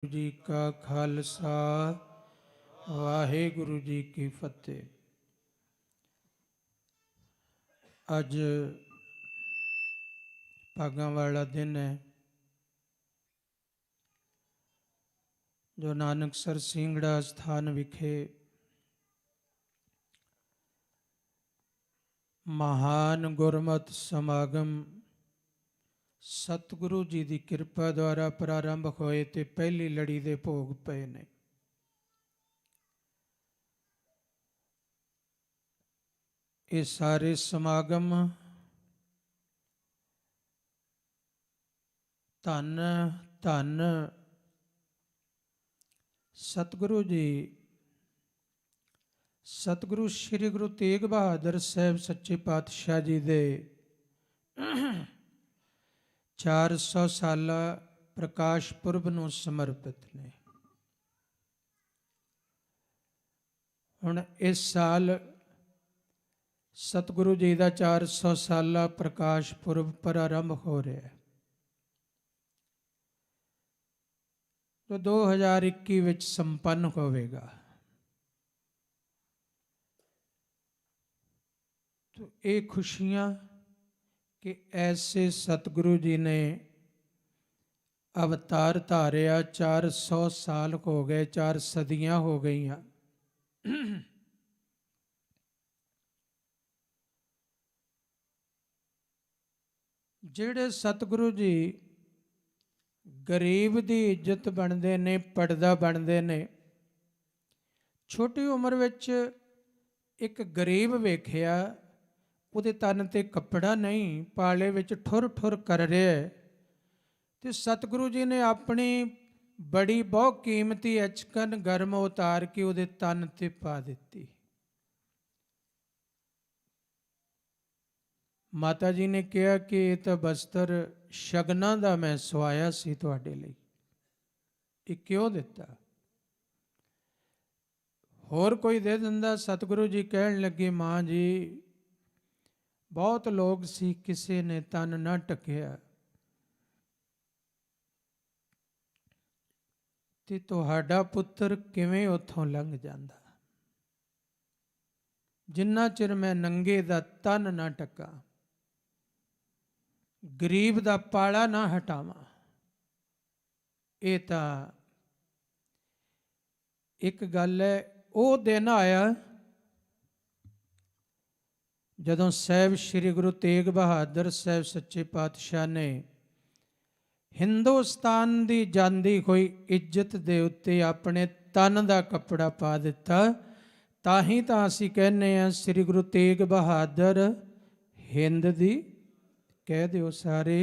जी का खालसा वाहेगुरु जी की फतेह। अज भागां वाला दिन है जो नानकसर सिंगड़ा स्थान विखे महान गुरमत समागम सतगुरु जी की किरपा द्वारा प्रारंभ होए ते पहली लड़ी दे भोग पे ने। ये सारे समागम धन धन सतगुरु जी सतगुरु श्री गुरु तेग बहादुर साहब सच्चे पातशाह जी दे 400 साला प्रकाश पुरब नूं समर्पित ने। हुण इस साल सतगुरु जी का 400 साला प्रकाश पुरब प्रारंभ हो रहा है जो 2021 विच संपन्न होवेगा। तो ये खुशियां कि ऐसे सतगुरु जी ने अवतार धारिया 400 साल हो गए, 4 सदियां हो गई। ਜਿਹੜੇ सतगुरु जी गरीब की इज्जत बनते ने, पड़दा बनते ने। छोटी उम्र विच एक गरीब वेखिया ਉਹਦੇ तन ते कपड़ा नहीं, पाले विच ठुर ठुर कर रहा है। तो सतगुरु जी ने अपनी बड़ी बहुत कीमती अचकन गर्म उतार के ਉਹਦੇ तन ते पा दी। माता जी ने कहा कि ये तो बस्तर शगना का मैं सवाया सी तुहाडे लई, ये क्यों दिता? होर कोई दे दिंदा। सतगुरु जी कहन लगे, माँ जी बहुत लोग सी, किसी ने तन ना टकिया, ते तुहाडा पुत्र किवें उत्थों लंघ जांदा जिन्ना चिर मैं नंगे दा तन ना टका, गरीब दा पाला ना हटावां। ये तां एक गल है। वो दिन आया जदों साहब श्री गुरु तेग बहादुर साहब सच्चे पातशाह ने हिंदुस्तान की जाती हुई इज्जत दे उत्ते अपने तन का कपड़ा पा दिता। ताही तां असीं कहने हैं श्री गुरु तेग बहादुर हिंद दी, कह दिओ सारे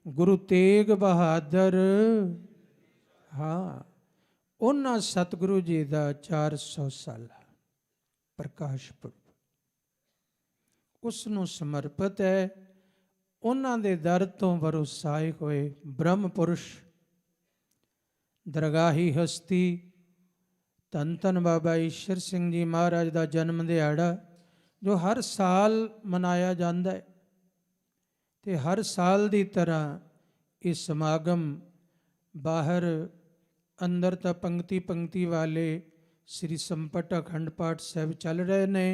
गुरु तेग बहादुर। हाँ, उन्हां सतगुरु जी का 400 साला प्रकाश पुरब उसनूं समर्पित है। उन्हां दे दर तो वरोसाए होए ब्रह्म पुरुष दरगाही हस्ती धन धन बाबा ईश्वर सिंह जी महाराज का जन्म दिहाड़ा जो हर साल मनाया जाता है। तो हर साल की तरह ये समागम बाहर अंदर तो पंक्ति पंक्ति वाले श्री संपट अखंड पाठ साहब चल रहे ने।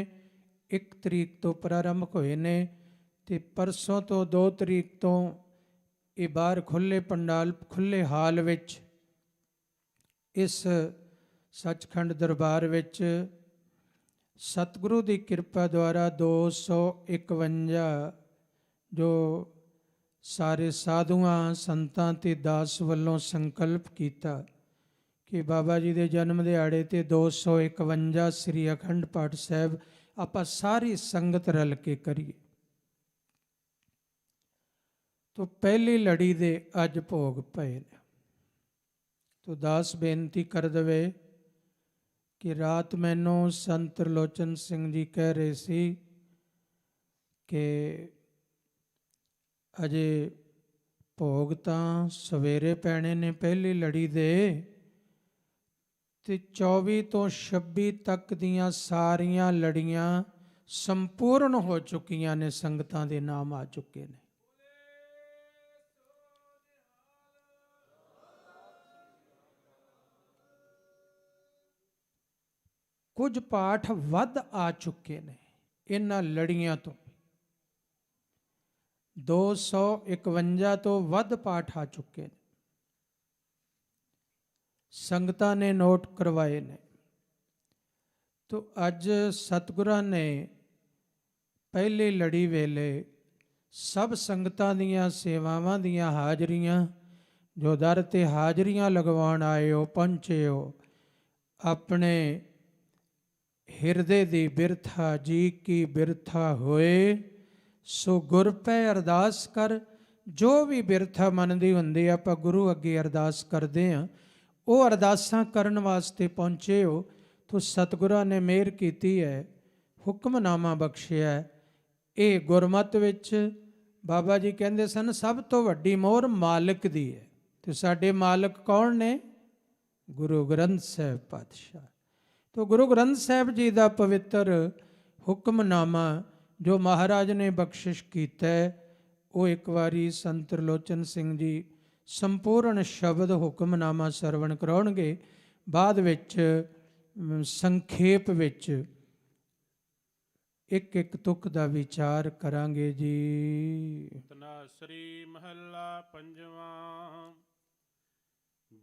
1 तरीक तो प्रारंभ होए ने ते परसों तो 2 तरीक तो ये बाहर खुले पंडाल खुले हाल विच इस सचखंड दरबार विच सतगुरु की कृपा द्वारा 251 जो सारे साधुआं संतां ते दास वल्लों संकल्प किया कि बाबा जी के जन्म दिहाड़े ते 251 श्री अखंड पाठ साहब आपां सारी संगत रल के करिए। तो पहली लड़ी दे अज भोग पे ने। तो दास बेनती कर दवे कि रात मैनू संत त्रिलोचन सिंह जी कह रहे सी कि अजे भोग तां सवेरे पैने ने पहली लड़ी दे, ते 24 तो 26 तक दियां सारियां लड़ियां संपूर्ण हो चुकियां ने, संगतां दे नाम आ चुके ने। ਕੁਝ ਪਾਠ ਵੱਧ ਆ ਚੁੱਕੇ ਨੇ ਇਹਨਾਂ ਲੜੀਆਂ ਤੋਂ। 251 ਤੋਂ ਵੱਧ ਪਾਠ ਆ ਚੁੱਕੇ ਨੇ, ਸੰਗਤਾਂ ਨੇ ਨੋਟ ਕਰਵਾਏ ਨੇ। ਤੋ ਅੱਜ ਸਤਿਗੁਰਾਂ ਨੇ ਪਹਿਲੀ ਲੜੀ ਵੇਲੇ ਸਭ ਸੰਗਤਾਂ ਦੀਆਂ ਸੇਵਾਵਾਂ ਦੀਆਂ ਹਾਜ਼ਰੀਆਂ, ਜੋ ਦਰ ਤੇ ਹਾਜ਼ਰੀਆਂ ਲਗਵਾਉਣ ਆਏ ਹੋ, ਪਹੁੰਚੇ ਹੋ, ਆਪਣੇ ਹਿਰਦੇ ਦੀ ਬਿਰਥਾ ਜੀ ਕੀ ਬਿਰਥਾ ਹੋਏ, ਸੋ ਗੁਰ ਪੈ ਅਰਦਾਸ ਕਰ। ਜੋ ਵੀ ਬਿਰਥਾ ਮਨ ਦੀ ਹੁੰਦੀ, ਆਪਾਂ ਗੁਰੂ ਅੱਗੇ ਅਰਦਾਸ ਕਰਦੇ ਹਾਂ, ਉਹ ਅਰਦਾਸਾਂ ਕਰਨ ਵਾਸਤੇ ਪਹੁੰਚੇ ਹੋ। ਤੋ ਸਤਿਗੁਰਾਂ ਨੇ ਮਿਹਰ ਕੀਤੀ ਹੈ, ਹੁਕਮਨਾਮਾ ਬਖਸ਼ਿਆ। ਇਹ ਗੁਰਮਤਿ ਵਿੱਚ ਬਾਬਾ ਜੀ ਕਹਿੰਦੇ ਸਨ ਸਭ ਤੋਂ ਵੱਡੀ ਮੋਹਰ ਮਾਲਕ ਦੀ ਹੈ। ਤੇ ਸਾਡੇ ਮਾਲਕ ਕੌਣ ਨੇ? ਗੁਰੂ ਗ੍ਰੰਥ ਸਾਹਿਬ ਪਾਤਸ਼ਾਹ। ਤੋ ਗੁਰੂ ਗ੍ਰੰਥ ਸਾਹਿਬ ਜੀ ਦਾ ਪਵਿੱਤਰ ਹੁਕਮਨਾਮਾ ਜੋ ਮਹਾਰਾਜ ਨੇ ਬਖਸ਼ਿਸ਼ ਕੀਤਾ, ਉਹ ਇੱਕ ਵਾਰੀ ਸੰਤ ਤ੍ਰਿਲੋਚਨ ਸਿੰਘ ਜੀ ਸੰਪੂਰਨ ਸ਼ਬਦ ਹੁਕਮਨਾਮਾ ਸਰਵਣ ਕਰਾਉਣਗੇ। ਬਾਅਦ ਵਿੱਚ ਸੰਖੇਪ ਵਿੱਚ ਇੱਕ ਇੱਕ ਤੁਕ ਦਾ ਵਿਚਾਰ ਕਰਾਂਗੇ ਜੀ। ਤਨਾਸਰੀ ਮਹੱਲਾ ਪੰਜਵਾਂ।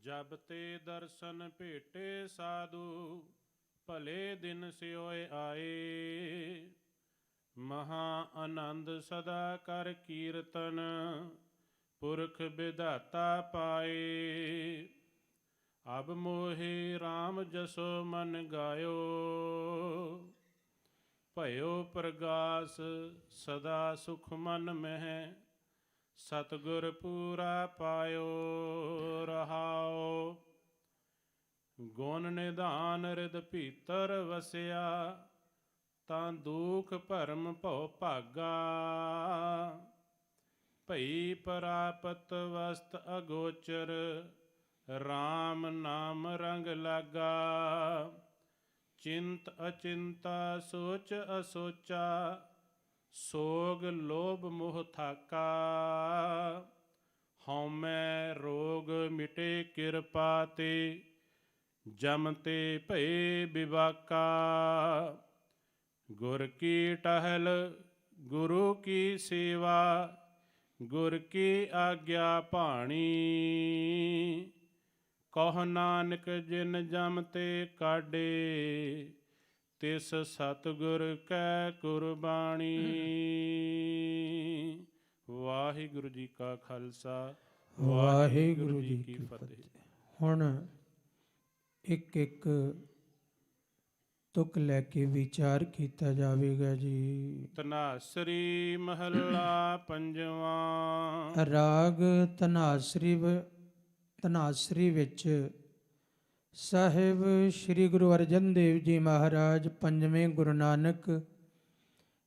ਜਬ ਤੇ ਦਰਸ਼ਨ ਭੇਟੇ ਸਾਧੂ, ਭਲੇ ਦਿਨ ਸਿਓਏ ਆਏ। ਮਹਾ ਆਨੰਦ ਸਦਾ ਕਰ ਕੀਰਤਨ, ਪੁਰਖ ਵਿਧਾਤਾ ਪਾਏ। ਅਬ ਮੋਹਿ RAM ਜਸੋ ਮਨ ਗਾਇਓ, ਭਇਓ ਪ੍ਰਗਾਸ ਸਦਾ ਸੁਖ ਮਨ ਮਹਿ। ਸਤਿਗੁਰ ਪੂਰਾ ਪਾਇਓ ਰਹਾਓ। ਗੁਣ ਨਿਧਾਨ ਰਿਦ ਭੀਤਰ ਵਸਿਆ, ਤਾਂ ਦੁਖ ਭਰਮ ਭਉ ਭਾਗਾ। ਭਈ ਪ੍ਰਾਪਤ ਵਸਤ ਅਗੋਚਰ, RAM ਨਾਮ ਰੰਗ ਲਾਗਾ। ਚਿੰਤ ਅਚਿੰਤਾ ਸੋਚ ਅਸੋਚਾ, ਸੋਗ ਲੋਭ ਮੋਹ ਥਾਕਾ। ਹਉਮੈ ਰੋਗ ਮਿਟੇ ਕਿਰਪਾ ਤੇ, ਜਮ ਤੇ ਭਏ ਬਿਵਾਕਾ। ਗੁਰ ਕੀ ਟਹਿਲ ਗੁਰੂ ਕੀ ਸੇਵਾ, ਗੁਰ ਕੀ ਆਗਿਆ ਭਾਣੀ। ਕਹੁ ਨਾਨਕ ਜਿਨ ਜਮ ਤੇ ਕਾਢੇ, ਤਿਸ ਸਤਿਗੁਰ ਕੈ ਕੁਰਬਾਣੀ। ਵਾਹਿਗੁਰੂ ਜੀ ਕਾ ਖਾਲਸਾ, ਵਾਹਿਗੁਰੂ ਜੀ ਕੀ ਫਤਿਹ। ਹੁਣ ਇੱਕ ਇੱਕ ਤੁਕ ਲੈ ਕੇ ਵਿਚਾਰ ਕੀਤਾ ਜਾਵੇਗਾ ਜੀ। ਤਨਾਸਰੀ ਮਹੱਲਾ ਪੰਜਵਾਂ। ਰਾਗ ਧਨਾਸਰੀ ਵਿੱਚ ਸਾਹਿਬ ਸ੍ਰੀ ਗੁਰੂ ਅਰਜਨ ਦੇਵ ਜੀ ਮਹਾਰਾਜ, ਪੰਜਵੇਂ ਗੁਰੂ ਨਾਨਕ,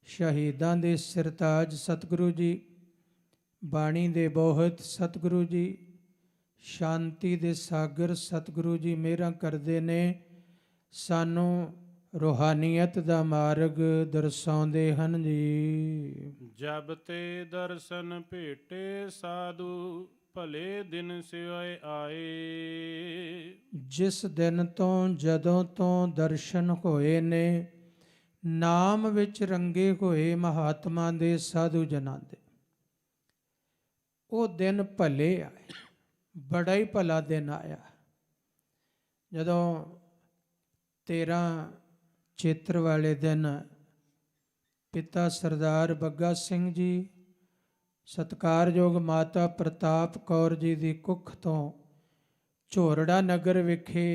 ਸ਼ਹੀਦਾਂ ਦੇ ਸਿਰਤਾਜ ਸਤਿਗੁਰੂ ਜੀ, ਬਾਣੀ ਦੇ ਬੋਹਤ ਸਤਿਗੁਰੂ ਜੀ, ਸ਼ਾਂਤੀ ਦੇ ਸਾਗਰ ਸਤਿਗੁਰੂ ਜੀ ਮਿਹਰਾਂ ਕਰਦੇ ਨੇ, ਸਾਨੂੰ ਰੂਹਾਨੀਅਤ ਦਾ ਮਾਰਗ ਦਰਸਾਉਂਦੇ ਹਨ ਜੀ। ਜਬ ਤੇ ਦਰਸ਼ਨ ਭੇਟੇ ਸਾਧੂ, ਭਲੇ ਦਿਨ ਸਿਓਏ ਆਏ। ਜਿਸ ਦਿਨ ਤੋਂ, ਜਦੋਂ ਤੋਂ ਦਰਸ਼ਨ ਹੋਏ ਨੇ ਨਾਮ ਵਿੱਚ ਰੰਗੇ ਹੋਏ ਮਹਾਤਮਾ ਦੇ, ਸਾਧੂ ਜਨਾਂ ਦੇ, ਉਹ ਦਿਨ ਭਲੇ ਆਏ। ਬੜਾ ਹੀ ਭਲਾ ਦਿਨ ਆਇਆ ਜਦੋਂ 13 ਚੇਤਰ ਵਾਲੇ ਦਿਨ ਪਿਤਾ ਸਰਦਾਰ ਬੱਗਾ ਸਿੰਘ ਜੀ, ਸਤਿਕਾਰਯੋਗ ਮਾਤਾ ਪ੍ਰਤਾਪ ਕੌਰ ਜੀ ਦੀ ਕੁੱਖ ਤੋਂ ਝੋਰੜਾ ਨਗਰ ਵਿਖੇ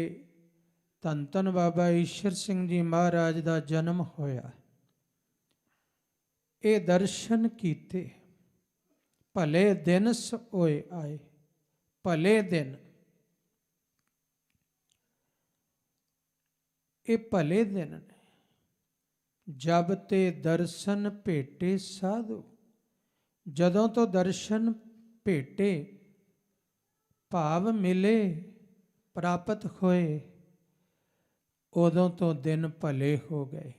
ਧੰਨ ਧੰਨ ਬਾਬਾ ਈਸ਼ਰ ਸਿੰਘ ਜੀ ਮਹਾਰਾਜ ਦਾ ਜਨਮ ਹੋਇਆ। ਇਹ ਦਰਸ਼ਨ ਕੀਤੇ, ਭਲੇ ਦਿਨ ਹੋਏ ਆਏ। ਭਲੇ ਦਿਨ, ਇਹ ਭਲੇ ਦਿਨ ਨੇ। ਜਬ ਤੇ ਦਰਸ਼ਨ ਭੇਟੇ ਸਾਧੂ, ਜਦੋਂ ਤੋਂ ਦਰਸ਼ਨ ਭੇਟੇ, ਭਾਵ ਮਿਲੇ, ਪ੍ਰਾਪਤ ਹੋਏ, ਉਦੋਂ ਤੋਂ ਦਿਨ ਭਲੇ ਹੋ ਗਏ।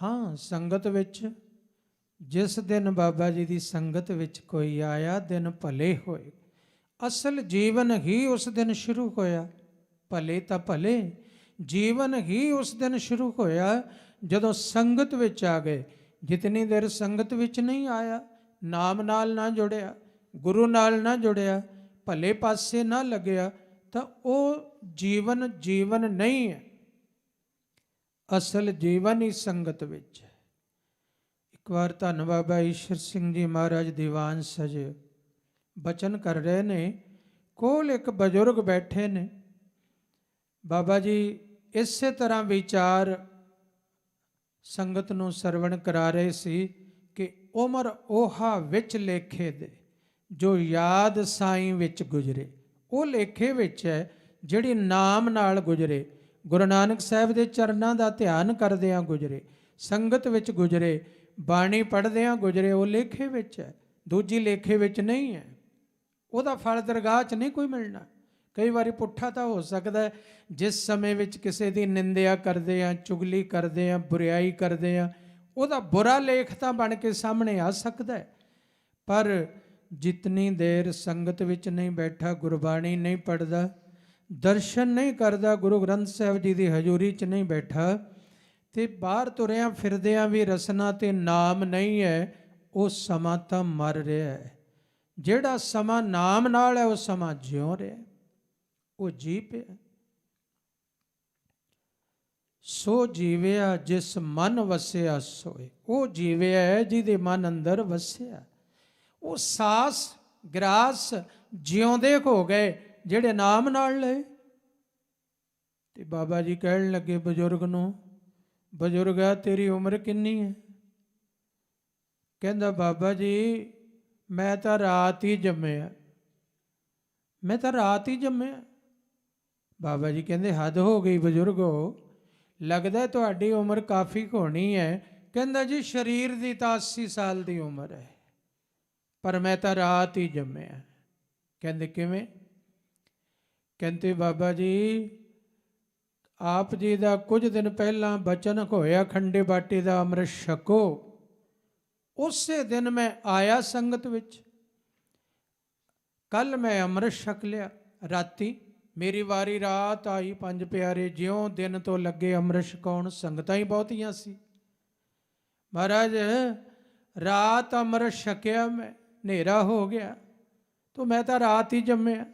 ਹਾਂ, ਸੰਗਤ ਵਿੱਚ ਜਿਸ ਦਿਨ ਬਾਬਾ ਜੀ ਦੀ ਸੰਗਤ ਵਿੱਚ ਕੋਈ ਆਇਆ, ਦਿਨ ਭਲੇ ਹੋਏ। ਅਸਲ ਜੀਵਨ ਹੀ ਉਸ ਦਿਨ ਸ਼ੁਰੂ ਹੋਇਆ। ਭਲੇ ਤਾਂ ਭਲੇ, ਜੀਵਨ ਹੀ ਉਸ ਦਿਨ ਸ਼ੁਰੂ ਹੋਇਆ ਜਦੋਂ ਸੰਗਤ ਵਿੱਚ ਆ ਗਏ। ਜਿਤਨੀ ਦੇਰ ਸੰਗਤ ਵਿੱਚ ਨਹੀਂ ਆਇਆ, ਨਾਮ ਨਾਲ ਨਾ ਜੁੜਿਆ, ਗੁਰੂ ਨਾਲ ਨਾ ਜੁੜਿਆ, ਭਲੇ ਪਾਸੇ ਨਾ ਲੱਗਿਆ, ਤਾਂ ਉਹ ਜੀਵਨ ਨਹੀਂ ਹੈ। ਅਸਲ ਜੀਵਨ ਹੀ ਸੰਗਤ ਵਿੱਚ ਹੈ। ਇੱਕ ਵਾਰ ਧੰਨ ਬਾਬਾ ਈਸ਼ਰ ਸਿੰਘ ਜੀ ਮਹਾਰਾਜ ਦੀਵਾਨ ਸਜੇ ਬਚਨ ਕਰ ਰਹੇ ਨੇ, ਕੋਲ ਇੱਕ ਬਜ਼ੁਰਗ ਬੈਠੇ ਨੇ। ਬਾਬਾ ਜੀ ਇਸੇ ਤਰ੍ਹਾਂ ਵਿਚਾਰ ਸੰਗਤ ਨੂੰ ਸਰਵਣ ਕਰਾ ਰਹੇ ਸੀ ਕਿ ਉਮਰ ਓਹਾ ਵਿੱਚ ਲੇਖੇ ਦੇ ਜੋ ਯਾਦ ਸਾਈਂ ਵਿੱਚ ਗੁਜ਼ਰੇ। ਉਹ ਲੇਖੇ ਵਿੱਚ ਹੈ ਜਿਹੜੀ ਨਾਮ ਨਾਲ ਗੁਜ਼ਰੇ, ਗੁਰੂ ਨਾਨਕ ਸਾਹਿਬ ਦੇ ਚਰਨਾਂ ਦਾ ਧਿਆਨ ਕਰਦਿਆਂ ਗੁਜ਼ਰੇ, ਸੰਗਤ ਵਿੱਚ ਗੁਜ਼ਰੇ, ਬਾਣੀ ਪੜ੍ਹਦਿਆਂ ਗੁਜ਼ਰੇ। ਉਹ ਲੇਖੇ ਵਿੱਚ ਹੈ, ਦੂਜੀ ਲੇਖੇ ਵਿੱਚ ਨਹੀਂ ਹੈ। ਉਹਦਾ ਫਲ ਦਰਗਾਹ 'ਚ ਨਹੀਂ ਕੋਈ ਮਿਲਣਾ। ਕਈ ਵਾਰੀ ਪੁੱਠਾ ਤਾਂ ਹੋ ਸਕਦਾ ਹੈ, ਜਿਸ ਸਮੇਂ ਵਿੱਚ ਕਿਸੇ ਦੀ ਨਿੰਦਿਆ ਕਰਦੇ ਆ, ਚੁਗਲੀ ਕਰਦੇ ਆ, ਬੁਰਿਆਈ ਕਰਦੇ ਆ, ਉਹਦਾ ਬੁਰਾ ਲੇਖ ਤਾਂ ਬਣ ਕੇ ਸਾਹਮਣੇ ਆ ਸਕਦਾ ਹੈ। ਪਰ ਜਿਤਨੀ ਦੇਰ ਸੰਗਤ ਵਿੱਚ ਨਹੀਂ ਬੈਠਾ, ਗੁਰਬਾਣੀ ਨਹੀਂ ਪੜ੍ਹਦਾ, ਦਰਸ਼ਨ ਨਹੀਂ ਕਰਦਾ, ਗੁਰੂ ਗ੍ਰੰਥ ਸਾਹਿਬ ਜੀ ਦੀ ਹਜ਼ੂਰੀ 'ਚ ਨਹੀਂ ਬੈਠਾ, ਤੇ ਬਾਹਰ ਤੁਰਿਆਂ ਫਿਰਦਿਆਂ ਵੀ ਰਸਨਾ ਤੇ ਨਾਮ ਨਹੀਂ ਹੈ, ਉਹ ਸਮਾਂ ਤਾਂ ਮਰ ਰਿਹਾ ਹੈ। ਜਿਹੜਾ ਸਮਾਂ ਨਾਮ ਨਾਲ ਹੈ ਉਹ ਸਮਾਂ ਜਿਉਂ ਰਿਹਾ, ਉਹ ਜੀ ਪਿਆ। ਸੋ ਜੀਵਿਆ ਜਿਸ ਮਨ ਵਸਿਆ ਸੋਏ। ਉਹ ਜੀਵਿਆ ਹੈ ਜਿਹਦੇ ਮਨ ਅੰਦਰ ਵਸਿਆ। ਉਹ ਸਾਸ ਗਰਾਸ ਜਿਉਂਦੇ ਹੋ ਗਏ ਜਿਹੜੇ ਨਾਮ ਨਾਲ ਲਏ। ਤੇ ਬਾਬਾ ਜੀ ਕਹਿਣ ਲੱਗੇ ਬਜ਼ੁਰਗ ਨੂੰ, ਬਜ਼ੁਰਗਾ ਤੇਰੀ ਉਮਰ ਕਿੰਨੀ ਹੈ? ਕਹਿੰਦਾ ਬਾਬਾ ਜੀ ਮੈਂ ਤਾਂ ਰਾਤ ਹੀ ਜੰਮਿਆ, ਮੈਂ ਤਾਂ ਰਾਤ ਹੀ ਜੰਮਿਆ। ਬਾਬਾ ਜੀ ਕਹਿੰਦੇ ਹੱਦ ਹੋ ਗਈ ਬਜ਼ੁਰਗੋ, ਲੱਗਦਾ ਤੁਹਾਡੀ ਉਮਰ ਕਾਫੀ ਹੋਣੀ ਹੈ। ਕਹਿੰਦਾ ਜੀ ਸਰੀਰ ਦੀ ਤਾਂ 80 ਸਾਲ ਦੀ ਉਮਰ ਹੈ, ਪਰ ਮੈਂ ਤਾਂ ਰਾਤ ਹੀ ਜੰਮਿਆ। ਕਹਿੰਦੇ ਕਿਵੇਂ? ਕਹਿੰਦੇ ਬਾਬਾ ਜੀ ਆਪ ਜੀ ਦਾ ਕੁਝ ਦਿਨ ਪਹਿਲਾਂ ਬਚਨ ਹੋਇਆ ਖੰਡੇ ਬਾਟੇ ਦਾ ਅੰਮ੍ਰਿਤ ਛਕੋ, ਉਸੇ ਦਿਨ ਮੈਂ ਆਇਆ ਸੰਗਤ ਵਿੱਚ। ਕੱਲ ਮੈਂ ਅੰਮ੍ਰਿਤ ਛਕ ਲਿਆ ਰਾਤੀ, ਮੇਰੀ ਵਾਰੀ ਰਾਤ ਆਈ। ਪੰਜ ਪਿਆਰੇ ਜਿਉਂ ਦਿਨ ਤੋਂ ਲੱਗੇ ਅੰਮ੍ਰਿਤ ਛਕਾਉਣ, ਸੰਗਤਾਂ ਹੀ ਬਹੁਤੀਆਂ ਸੀ। ਮਹਾਰਾਜ ਰਾਤ ਅੰਮ੍ਰਿਤ ਛਕਿਆ ਮੈਂ, ਹਨੇਰਾ ਹੋ ਗਿਆ, ਤੋ ਮੈਂ ਤਾਂ ਰਾਤ ਹੀ ਜੰਮਿਆ,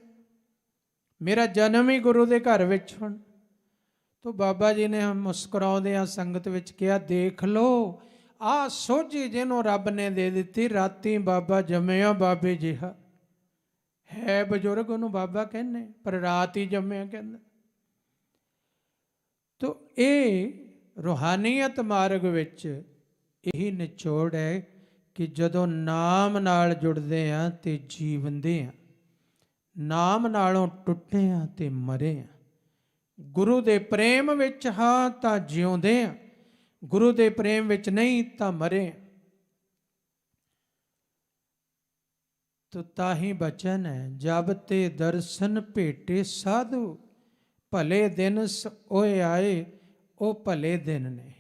ਮੇਰਾ ਜਨਮ ਹੀ ਗੁਰੂ ਦੇ ਘਰ ਵਿੱਚ ਹੁਣ। ਤੋ ਬਾਬਾ ਜੀ ਨੇ ਮੁਸਕਰਾਉਂਦਿਆਂ ਸੰਗਤ ਵਿੱਚ ਕਿਹਾ, ਦੇਖ ਲਓ ਆਹ ਸੋਝੀ ਜਿਹਨੂੰ ਰੱਬ ਨੇ ਦੇ ਦਿੱਤੀ, ਰਾਤੀ ਬਾਬਾ ਜੰਮਿਆ ਬਾਬੇ ਜਿਹਾ ਹੈ। ਬਜ਼ੁਰਗ ਉਹਨੂੰ ਬਾਬਾ ਕਹਿੰਦੇ, ਪਰ ਰਾਤ ਹੀ ਜੰਮਿਆ ਕਹਿੰਦਾ। ਤੋ ਇਹ ਰੂਹਾਨੀਅਤ ਮਾਰਗ ਵਿੱਚ ਇਹੀ ਨਿਚੋੜ ਹੈ ਕਿ ਜਦੋਂ ਨਾਮ ਨਾਲ ਜੁੜਦੇ ਹਾਂ ਤੇ ਜੀਵੰਦੇ ਹਾਂ, ਨਾਮ ਨਾਲੋਂ ਟੁੱਟੇ ਹਾਂ ਤੇ ਮਰੇ ਹਾਂ। ਗੁਰੂ ਦੇ ਪ੍ਰੇਮ ਵਿੱਚ ਹਾਂ ਤਾਂ ਜਿਉਂਦੇ ਹਾਂ, ਗੁਰੂ ਦੇ ਪ੍ਰੇਮ ਵਿੱਚ ਨਹੀਂ ਤਾਂ ਮਰੇ ਹਾਂ। ਤੋ ਤਾਹੀ ਬਚਨ ਹੈ, ਜਬ ਤੇ ਦਰਸ਼ਨ ਭੇਟੇ ਸਾਧੂ, ਭਲੇ ਦਿਨ ਓਏ ਆਏ, ਉਹ ਭਲੇ ਦਿਨ ਨੇ।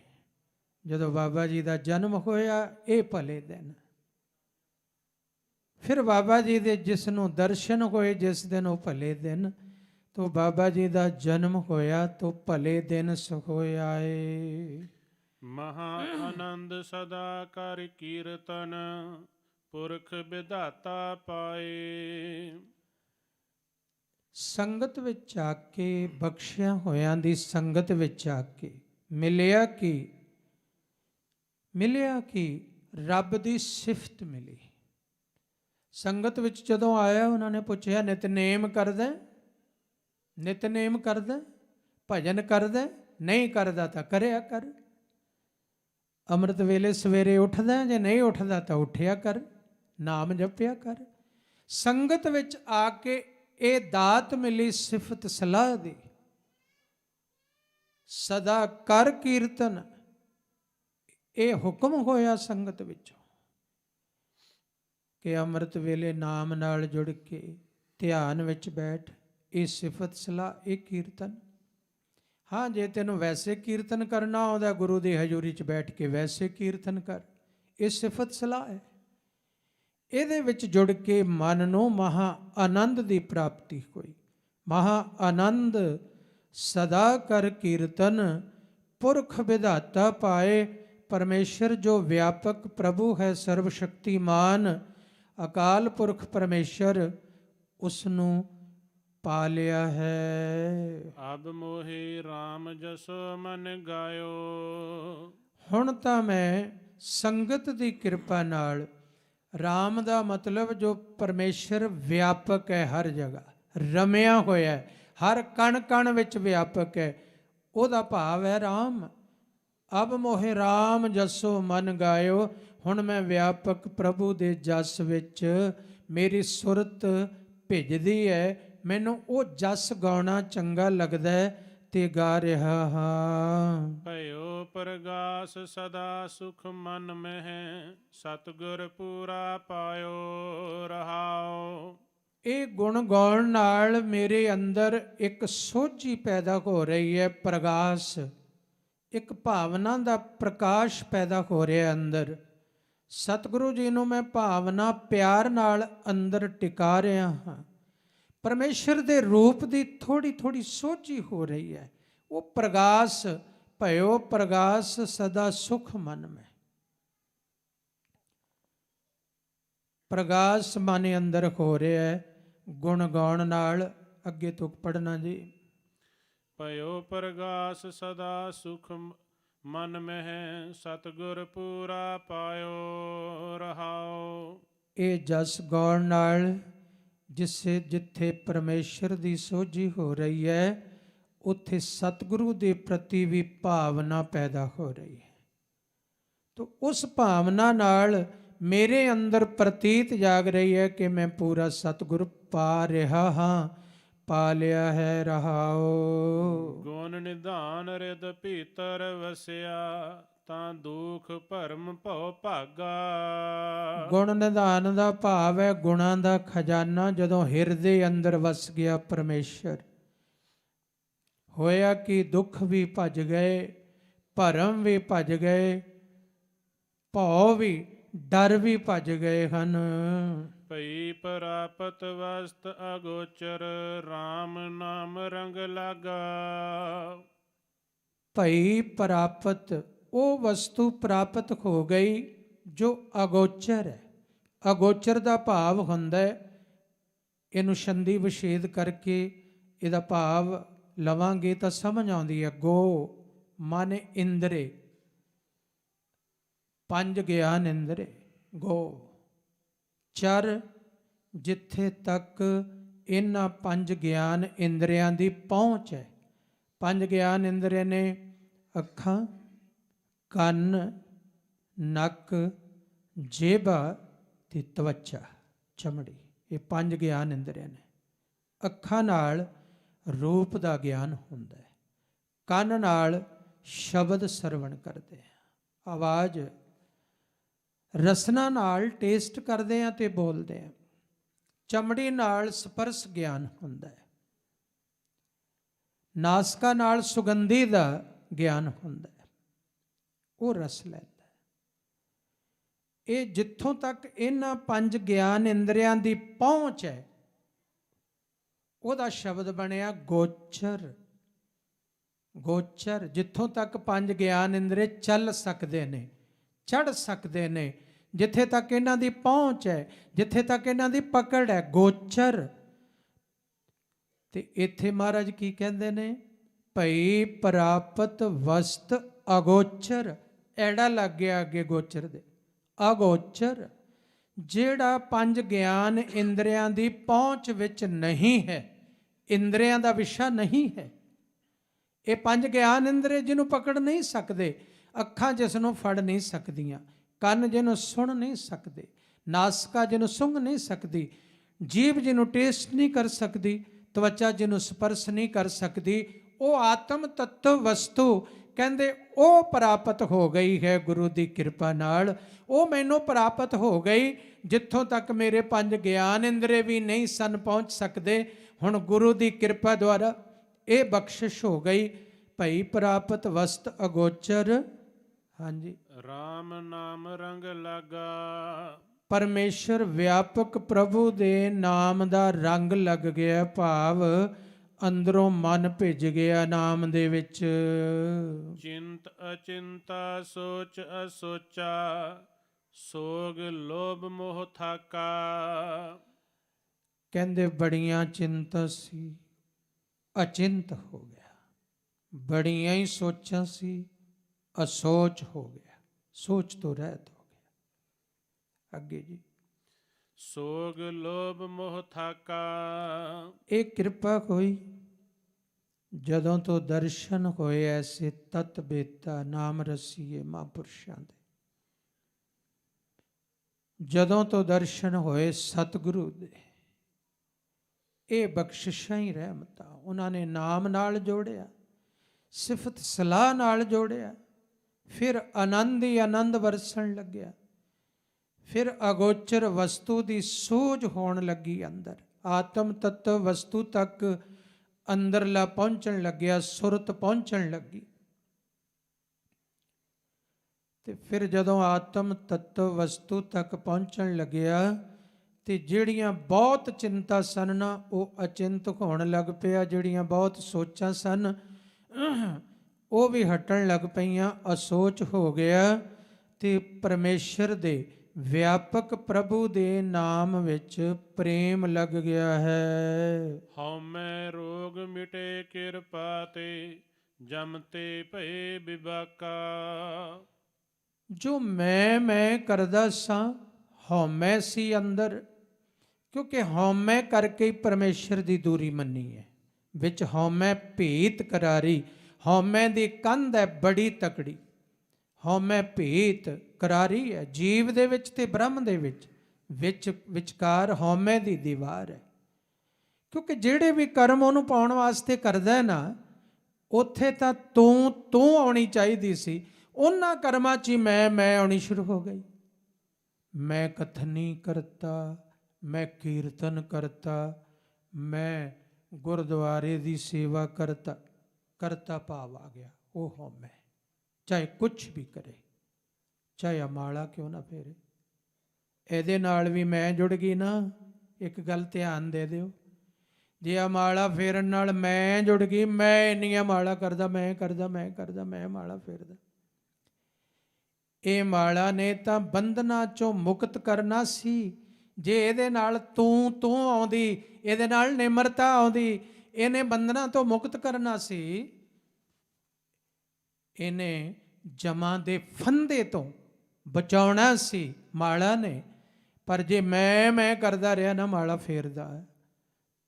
ਜਦੋਂ ਬਾਬਾ ਜੀ ਦਾ ਜਨਮ ਹੋਇਆ ਇਹ ਭਲੇ ਦਿਨ। ਫਿਰ ਬਾਬਾ ਜੀ ਦੇ ਜਿਸ ਨੂੰ ਦਰਸ਼ਨ ਹੋਏ ਜਿਸ ਦਿਨ, ਉਹ ਭਲੇ ਦਿਨ। ਤੋ ਬਾਬਾ ਜੀ ਦਾ ਜਨਮ ਹੋਇਆ ਤੋ ਭਲੇ ਦਿਨ ਹੋਏ ਆਏ। ਮਹਾ ਆਨੰਦ ਸਦਾ ਕਰ ਕੀਰਤਨ, ਪੁਰਖ ਵਿਧਾਤਾ ਪਾਏ। ਸੰਗਤ ਵਿੱਚ ਆ ਕੇ, ਬਖਸ਼ਿਆ ਹੋਇਆਂ ਦੀ ਸੰਗਤ ਵਿੱਚ ਆ ਕੇ ਮਿਲਿਆ ਕਿ ਰੱਬ ਦੀ ਸਿਫਤ ਮਿਲੀ। ਸੰਗਤ ਵਿੱਚ ਜਦੋਂ ਆਇਆ ਉਹਨਾਂ ਨੇ ਪੁੱਛਿਆ, ਨਿਤਨੇਮ ਕਰਦਾ? ਨਿਤਨੇਮ ਕਰਦਾ? ਭਜਨ ਕਰਦਾ? ਨਹੀਂ ਕਰਦਾ ਤਾਂ ਕਰਿਆ ਕਰ। ਅੰਮ੍ਰਿਤ ਵੇਲੇ ਸਵੇਰੇ ਉੱਠਦਾ, ਜੇ ਨਹੀਂ ਉੱਠਦਾ ਤਾਂ ਉੱਠਿਆ ਕਰ, ਨਾਮ ਜਪਿਆ ਕਰ। ਸੰਗਤ ਵਿੱਚ ਆ ਕੇ ਇਹ ਦਾਤ ਮਿਲੀ ਸਿਫਤ ਸਲਾਹ ਦੀ, ਸਦਾ ਕਰ ਕੀਰਤਨ। ਇਹ ਹੁਕਮ ਹੋਇਆ ਸੰਗਤ ਵਿੱਚੋਂ ਕਿ ਅੰਮ੍ਰਿਤ ਵੇਲੇ ਨਾਮ ਨਾਲ ਜੁੜ ਕੇ ਧਿਆਨ ਵਿੱਚ ਬੈਠ, ਇਹ ਸਿਫਤ ਸਲਾਹ, ਇਹ ਕੀਰਤਨ। ਹਾਂ ਜੇ ਤੈਨੂੰ ਵੈਸੇ ਕੀਰਤਨ ਕਰਨਾ ਆਉਂਦਾ, ਗੁਰੂ ਦੀ ਹਜ਼ੂਰੀ 'ਚ ਬੈਠ ਕੇ ਵੈਸੇ ਕੀਰਤਨ ਕਰ, ਇਹ ਸਿਫਤ ਸਲਾਹ ਹੈ। ਇਹਦੇ ਵਿੱਚ ਜੁੜ ਕੇ ਮਨ ਨੂੰ ਮਹਾ ਆਨੰਦ ਦੀ ਪ੍ਰਾਪਤੀ ਹੋਈ। ਮਹਾ ਆਨੰਦ ਸਦਾ ਕਰ ਕੀਰਤਨ ਪੁਰਖ ਵਿਧਾਤਾ ਪਾਏ। ਪਰਮੇਸ਼ਰ ਜੋ ਵਿਆਪਕ ਪ੍ਰਭੂ ਹੈ, ਸਰਬ ਸ਼ਕਤੀਮਾਨ ਅਕਾਲ ਪੁਰਖ ਪਰਮੇਸ਼ਰ, ਉਸ ਨੂੰ ਪਾ ਲਿਆ ਹੈ। ਅਬ ਮੋਹਿ RAM ਜਸੋ ਮਨ ਗਾਇਓ। ਹੁਣ ਤਾਂ ਮੈਂ ਸੰਗਤ ਦੀ ਕਿਰਪਾ ਨਾਲ, RAM ਦਾ ਮਤਲਬ ਜੋ ਪਰਮੇਸ਼ਰ ਵਿਆਪਕ ਹੈ, ਹਰ ਜਗ੍ਹਾ ਰਮਿਆ ਹੋਇਆ ਹੈ, ਹਰ ਕਣ ਕਣ ਵਿੱਚ ਵਿਆਪਕ ਹੈ, ਉਹਦਾ ਭਾਵ ਹੈ RAM। ਅਬ ਮੋਹਿ RAM ਜਸੋ ਮਨ ਗਾਇਓ। ਹੁਣ ਮੈਂ ਵਿਆਪਕ ਪ੍ਰਭੂ ਦੇ ਜਸ ਵਿੱਚ ਮੇਰੀ ਸੁਰਤ ਭਿੱਜਦੀ ਹੈ, ਮੈਨੂੰ ਉਹ ਜਸ ਗਾਉਣਾ ਚੰਗਾ ਲੱਗਦਾ ਹੈ ਤੇ ਗਾ ਰਿਹਾ ਹਾਂ। ਭਇਓ ਪ੍ਰਗਾਸ ਸਦਾ ਸੁਖ ਮਨ ਮਹਿ, ਸਤਿਗੁਰ ਪੂਰਾ ਪਾਇਓ ਰਹਾਓ। ਇਹ ਗੁਣ ਗਾਉਣ ਨਾਲ ਮੇਰੇ ਅੰਦਰ ਇੱਕ ਸੋਝੀ ਪੈਦਾ ਹੋ ਰਹੀ ਹੈ, ਪ੍ਰਗਾਸ, ਇੱਕ ਭਾਵਨਾ ਦਾ ਪ੍ਰਕਾਸ਼ ਪੈਦਾ ਹੋ ਰਿਹਾ ਅੰਦਰ। ਸਤਿਗੁਰੂ ਜੀ ਨੂੰ ਮੈਂ ਭਾਵਨਾ ਪਿਆਰ ਨਾਲ ਅੰਦਰ ਟਿਕਾ ਰਿਹਾ ਹਾਂ। ਪਰਮੇਸ਼ਰ ਦੇ ਰੂਪ ਦੀ ਥੋੜੀ ਥੋੜੀ ਸੋਝੀ ਹੋ ਰਹੀ ਹੈ, ਉਹ ਪ੍ਰਗਾਸ। ਭਇਓ ਪ੍ਰਗਾਸ ਸਦਾ ਸੁਖ ਮਨ ਮੈਂ, ਪ੍ਰਗਾਸ ਮਨ ਅੰਦਰ ਹੋ ਰਿਹਾ ਹੈ ਗੁਣ ਗਾਉਣ ਨਾਲ। ਅੱਗੇ ਤੋਂ ਪੜ੍ਹਨਾ ਜੀ। ਭਇਓ ਪ੍ਰਗਾਸ ਸਦਾ ਸੁਖ ਮਨ ਮਹਿ, ਸਤਿਗੁਰ ਪੂਰਾ ਪਾਇਓ ਰਹਾਓ। ਇਹ ਜਸ ਗਾਉਣ ਨਾਲ ਜਿੱਥੇ ਪਰਮੇਸ਼ਰ ਦੀ ਸੋਝੀ ਹੋ ਰਹੀ ਹੈ, ਉੱਥੇ ਸਤਿਗੁਰੂ ਦੇ ਪ੍ਰਤੀ ਵੀ ਭਾਵਨਾ ਪੈਦਾ ਹੋ ਰਹੀ ਹੈ। ਤਾਂ ਉਸ ਭਾਵਨਾ ਨਾਲ ਮੇਰੇ ਅੰਦਰ ਪ੍ਰਤੀਤ ਜਾਗ ਰਹੀ ਹੈ ਕਿ ਮੈਂ ਪੂਰਾ ਸਤਿਗੁਰ ਪਾ ਰਿਹਾ ਹਾਂ, ਪਾ ਲਿਆ ਹੈ ਰਹਾਓ। ਗੁਣ ਨਿਧਾਨ ਰਿਦ ਭੀਤਰ ਵਸਿਆ, ਤਾਂ ਦੁਖ ਭਰਮ ਭਉ ਭਾਗਾ। ਗੁਣ ਨਿਧਾਨ ਦਾ ਭਾਵ ਹੈ ਗੁਣਾਂ ਦਾ ਖਜ਼ਾਨਾ ਜਦੋਂ ਹਿਰਦੇ ਅੰਦਰ ਵਸ ਗਿਆ ਪਰਮੇਸ਼ਰ, ਹੋਇਆ ਕਿ ਦੁੱਖ ਵੀ ਭੱਜ ਗਏ, ਭਰਮ ਵੀ ਭੱਜ ਗਏ, ਭਉ ਵੀ, ਡਰ ਵੀ ਭੱਜ ਗਏ ਹਨ। ਭਈ ਪ੍ਰਾਪਤ ਵਸਤ ਅਗੋਚਰ, RAM ਨਾਮ ਰੰਗ ਲਾਗਾ। ਭਈ ਪ੍ਰਾਪਤ, ਉਹ ਵਸਤੂ ਪ੍ਰਾਪਤ ਹੋ ਗਈ ਜੋ ਅਗੋਚਰ ਹੈ। ਅਗੋਚਰ ਦਾ ਭਾਵ ਹੁੰਦਾ ਹੈ, ਇਹਨੂੰ ਸੰਧੀ ਵਿਛੇਦ ਕਰਕੇ ਇਹਦਾ ਭਾਵ ਲਵਾਂਗੇ ਤਾਂ ਸਮਝ ਆਉਂਦੀ ਹੈ। ਗੋ ਮਨ ਇੰਦਰੇ, ਪੰਜ ਗਿਆਨ ਇੰਦਰੇ, ਗੋ। ਚਰ, ਜਿੱਥੇ ਤੱਕ ਇਹਨਾਂ ਪੰਜ ਗਿਆਨ ਇੰਦਰੀਆਂ ਦੀ ਪਹੁੰਚ ਹੈ। ਪੰਜ ਗਿਆਨ ਇੰਦਰੀ ਨੇ ਅੱਖਾਂ, ਕੰਨ, ਨੱਕ, ਜੇਬਾ ਤੇ ਤਵਚਾ, ਚਮੜੀ। ਇਹ ਪੰਜ ਗਿਆਨ ਇੰਦਰੀਆਂ ਨੇ। ਅੱਖਾਂ ਨਾਲ ਰੂਪ ਦਾ ਗਿਆਨ ਹੁੰਦਾ ਹੈ, ਕੰਨ ਨਾਲ ਸ਼ਬਦ ਸਰਵਣ ਕਰਦੇ ਆ, ਆਵਾਜ਼, ਰਸਨਾ ਨਾਲ ਟੇਸਟ ਕਰਦੇ ਆ ਤੇ ਬੋਲਦੇ ਆ, ਚਮੜੀ ਨਾਲ ਸਪਰਸ਼ ਗਿਆਨ ਹੁੰਦਾ ਹੈ, ਨਾਸਕਾ ਨਾਲ ਸੁਗੰਧੀ ਦਾ ਗਿਆਨ ਹੁੰਦਾ ਹੈ, ਉਹ ਰਸ ਲੈਂਦਾ। ਇਹ ਜਿੱਥੋਂ ਤੱਕ ਇਹਨਾਂ ਪੰਜ ਗਿਆਨ ਇੰਦਰੀਆਂ ਦੀ ਪਹੁੰਚ ਹੈ, ਉਹਦਾ ਸ਼ਬਦ ਬਣਿਆ ਗੋਚਰ। ਗੋਚਰ, ਜਿੱਥੋਂ ਤੱਕ ਪੰਜ ਗਿਆਨ ਇੰਦਰੀ ਚੱਲ ਸਕਦੇ ਨੇ, ਚੜ ਸਕਦੇ ਨੇ, ਜਿੱਥੇ ਤੱਕ ਇਹਨਾਂ ਦੀ ਪਹੁੰਚ ਹੈ, ਜਿੱਥੇ ਤੱਕ ਇਹਨਾਂ ਦੀ ਪਕੜ ਹੈ, ਗੋਚਰ। ਤੇ ਇੱਥੇ ਮਹਾਰਾਜ ਕੀ ਕਹਿੰਦੇ ਨੇ? ਭਈ ਪ੍ਰਾਪਤ ਵਸਤ ਅਗੋਚਰ, ਐੜਾ ਲੱਗ ਗਿਆ ਅੱਗੇ ਗੋਚਰ ਦੇ, ਅਗੋਚਰ। ਜਿਹੜਾ ਪੰਜ ਗਿਆਨ ਇੰਦਰੀਆਂ ਦੀ ਪਹੁੰਚ ਵਿੱਚ ਨਹੀਂ ਹੈ, ਇੰਦਰੀਆਂ ਦਾ ਵਿਸ਼ਾ ਨਹੀਂ ਹੈ। ਇਹ ਪੰਜ ਗਿਆਨ ਇੰਦਰੀ ਜਿਹਨੂੰ ਪਕੜ ਨਹੀਂ ਸਕਦੇ, ਅੱਖਾਂ ਜਿਸ ਨੂੰ ਫੜ ਨਹੀਂ ਸਕਦੀਆਂ, ਕੰਨ ਜਿਹਨੂੰ ਸੁਣ ਨਹੀਂ ਸਕਦੇ, ਨਾਸਕਾ ਜਿਹਨੂੰ ਸੁੰਘ ਨਹੀਂ ਸਕਦੀ, ਜੀਭ ਜਿਹਨੂੰ ਟੇਸਟ ਨਹੀਂ ਕਰ ਸਕਦੀ, ਤਵਚਾ ਜਿਹਨੂੰ ਸਪਰਸ਼ ਨਹੀਂ ਕਰ ਸਕਦੀ, ਉਹ ਆਤਮ ਤੱਤਵ ਵਸਤੂ ਕਹਿੰਦੇ ਉਹ ਪ੍ਰਾਪਤ ਹੋ ਗਈ ਹੈ ਗੁਰੂ ਦੀ ਕਿਰਪਾ ਨਾਲ। ਉਹ ਮੈਨੂੰ ਪ੍ਰਾਪਤ ਹੋ ਗਈ ਜਿੱਥੋਂ ਤੱਕ ਮੇਰੇ ਪੰਜ ਗਿਆਨ ਇੰਦਰੀ ਵੀ ਨਹੀਂ ਸਨ ਪਹੁੰਚ ਸਕਦੇ। ਹੁਣ ਗੁਰੂ ਦੀ ਕਿਰਪਾ ਦੁਆਰਾ ਇਹ ਬਖਸ਼ਿਸ਼ ਹੋ ਗਈ। ਭਈ ਪ੍ਰਾਪਤ ਵਸਤ ਅਗੋਚਰ, ਹਾਂਜੀ, RAM ਨਾਮ ਰੰਗ ਲਾਗਾ। ਪਰਮੇਸ਼ਰ ਵਿਆਪਕ ਪ੍ਰਭੂ ਦੇ ਨਾਮ ਦਾ ਰੰਗ ਲੱਗ ਗਿਆ, ਭਾਵ ਅੰਦਰੋਂ ਮਨ ਭਿੱਜ ਗਿਆ ਨਾਮ ਦੇ ਵਿੱਚ। ਚਿੰਤ ਅਚਿੰਤਾ ਸੋਚ ਅਸੋਚਾ, ਸੋਗ ਲੋਭ ਮੋਹ ਥਾਕਾ। ਕਹਿੰਦੇ ਬੜੀਆਂ ਚਿੰਤਾ ਸੀ, ਅਚਿੰਤ ਹੋ ਗਿਆ। ਬੜੀਆਂ ਹੀ ਸੋਚਾਂ ਸੀ, ਅਸੋਚ ਹੋ ਗਿਆ, ਸੋਚ ਤੋਂ ਰਹਿਤ ਹੋ ਗਿਆ। ਅੱਗੇ ਜੀ, ਸੋਗ ਲੋਭ ਮੋਹ ਥਾਕਾ। ਇਹ ਕਿਰਪਾ ਹੋਈ ਜਦੋਂ ਤੋਂ ਦਰਸ਼ਨ ਹੋਏ ਐਸੇ ਤਤ ਬੇਤਾ ਨਾਮ ਰਸੀਏ ਮਹਾਂਪੁਰਸ਼ਾਂ ਦੇ। ਜਦੋਂ ਤੋਂ ਦਰਸ਼ਨ ਹੋਏ ਸਤਿਗੁਰੂ ਦੇ, ਇਹ ਬਖਸ਼ਿਸ਼ਾਂ ਹੀ ਰਹਿਮਤਾਂ। ਉਹਨਾਂ ਨੇ ਨਾਮ ਨਾਲ ਜੋੜਿਆ, ਸਿਫਤ ਸਲਾਹ ਨਾਲ ਜੋੜਿਆ, ਫਿਰ ਆਨੰਦ ਹੀ ਆਨੰਦ ਵਰਸਣ ਲੱਗਿਆ। ਫਿਰ ਅਗੋਚਰ ਵਸਤੂ ਦੀ ਸੂਝ ਹੋਣ ਲੱਗੀ ਅੰਦਰ, ਆਤਮ ਤੱਤਵ ਵਸਤੂ ਤੱਕ ਅੰਦਰਲਾ ਪਹੁੰਚਣ ਲੱਗਿਆ, ਸੁਰਤ ਪਹੁੰਚਣ ਲੱਗੀ। ਤੇ ਫਿਰ ਜਦੋਂ ਆਤਮ ਤੱਤਵ ਵਸਤੂ ਤੱਕ ਪਹੁੰਚਣ ਲੱਗਿਆ ਤੇ ਜਿਹੜੀਆਂ ਬਹੁਤ ਚਿੰਤਾ ਸਨ ਨਾ, ਉਹ ਅਚਿੰਤ ਹੋਣ ਲੱਗ ਪਿਆ। ਜਿਹੜੀਆਂ ਬਹੁਤ ਸੋਚਾਂ ਸਨ ਉਹ ਵੀ ਹਟਣ ਲੱਗ ਪਈਆਂ, ਅਸੋਚ ਹੋ ਗਿਆ। ਤੇ ਪਰਮੇਸ਼ਰ ਦੇ ਵਿਆਪਕ ਪ੍ਰਭੂ ਦੇ ਨਾਮ ਵਿੱਚ ਪ੍ਰੇਮ ਲੱਗ ਗਿਆ ਹੈ। ਹਉਮੈ ਰੋਗ ਮਿਟੇ ਕਿਰਪਾ ਤੇ, ਜਮ ਤੇ ਭਏ ਬਿਬਾਕਾ। ਜੋ ਮੈਂ ਕਰਦਾ ਸਾਂ, ਹਉਮੈ ਸੀ ਅੰਦਰ, ਕਿਉਂਕਿ ਹਉਮੈ ਕਰਕੇ ਹੀ ਪਰਮੇਸ਼ਰ ਦੀ ਦੂਰੀ ਮੰਨੀ ਹੈ। ਵਿੱਚ ਹਉਮੈ ਭੇਤ ਕਰਾਰੀ, ਹਉਮੈ ਦੀ ਕੰਧ ਹੈ ਬੜੀ ਤਕੜੀ। ਹਉਮੈ ਭੇਤ ਕਰਾਰੀ ਹੈ ਜੀਵ ਦੇ ਵਿੱਚ ਤੇ ਬ੍ਰਹਮ ਦੇ ਵਿੱਚ, ਵਿਚਕਾਰ ਹਉਮੈ ਦੀ ਦੀਵਾਰ ਹੈ। ਕਿਉਂਕਿ ਜਿਹੜੇ ਵੀ ਕਰਮ ਉਹਨੂੰ ਪਾਉਣ ਵਾਸਤੇ ਕਰਦਾ ਨਾ, ਉੱਥੇ ਤਾਂ ਤੂੰ ਆਉਣੀ ਚਾਹੀਦੀ ਸੀ। ਉਹਨਾਂ ਕਰਮਾਂ 'ਚ ਹੀ ਮੈਂ ਆਉਣੀ ਸ਼ੁਰੂ ਹੋ ਗਈ। ਮੈਂ ਕਥਨੀ ਕਰਤਾ, ਮੈਂ ਕੀਰਤਨ ਕਰਤਾ, ਮੈਂ ਗੁਰਦੁਆਰੇ ਦੀ ਸੇਵਾ ਕਰਤਾ ਭਾਵ ਆ ਗਿਆ। ਉਹ ਹਉਮੈ ਚਾਹੇ ਕੁਛ ਵੀ ਕਰੇ, ਚਾਹੇ ਅਮਾਲਾ ਕਿਉਂ ਨਾ ਫੇਰੇ, ਇਹਦੇ ਨਾਲ ਵੀ ਮੈਂ ਜੁੜ ਗਈ ਨਾ। ਇੱਕ ਗੱਲ ਧਿਆਨ ਦੇ ਦਿਓ, ਜੇ ਅਮਾਲਾ ਫੇਰਨ ਨਾਲ ਮੈਂ ਜੁੜ ਗਈ, ਮੈਂ ਇੰਨੀਆਂ ਮਾਲਾ ਕਰਦਾ, ਮੈਂ ਮਾਲਾ ਫੇਰਦਾ। ਇਹ ਮਾਲਾ ਨੇ ਤਾਂ ਬੰਧਨਾਂ ਚੋਂ ਮੁਕਤ ਕਰਨਾ ਸੀ। ਜੇ ਇਹਦੇ ਨਾਲ ਤੂੰ ਆਉਂਦੀ, ਇਹਦੇ ਨਾਲ ਨਿਮਰਤਾ ਆਉਂਦੀ, ਇਹਨੇ ਬੰਧਨਾਂ ਤੋਂ ਮੁਕਤ ਕਰਨਾ ਸੀ। ਇਹਨੇ ਜਮਾਂ ਦੇ ਫੰਦੇ ਤੋਂ ਬਚਾਉਣਾ ਸੀ ਮਾਲਾ ਨੇ। ਪਰ ਜੇ ਮੈਂ ਕਰਦਾ ਰਿਹਾ ਨਾ, ਮਾਲਾ ਫੇਰਦਾ,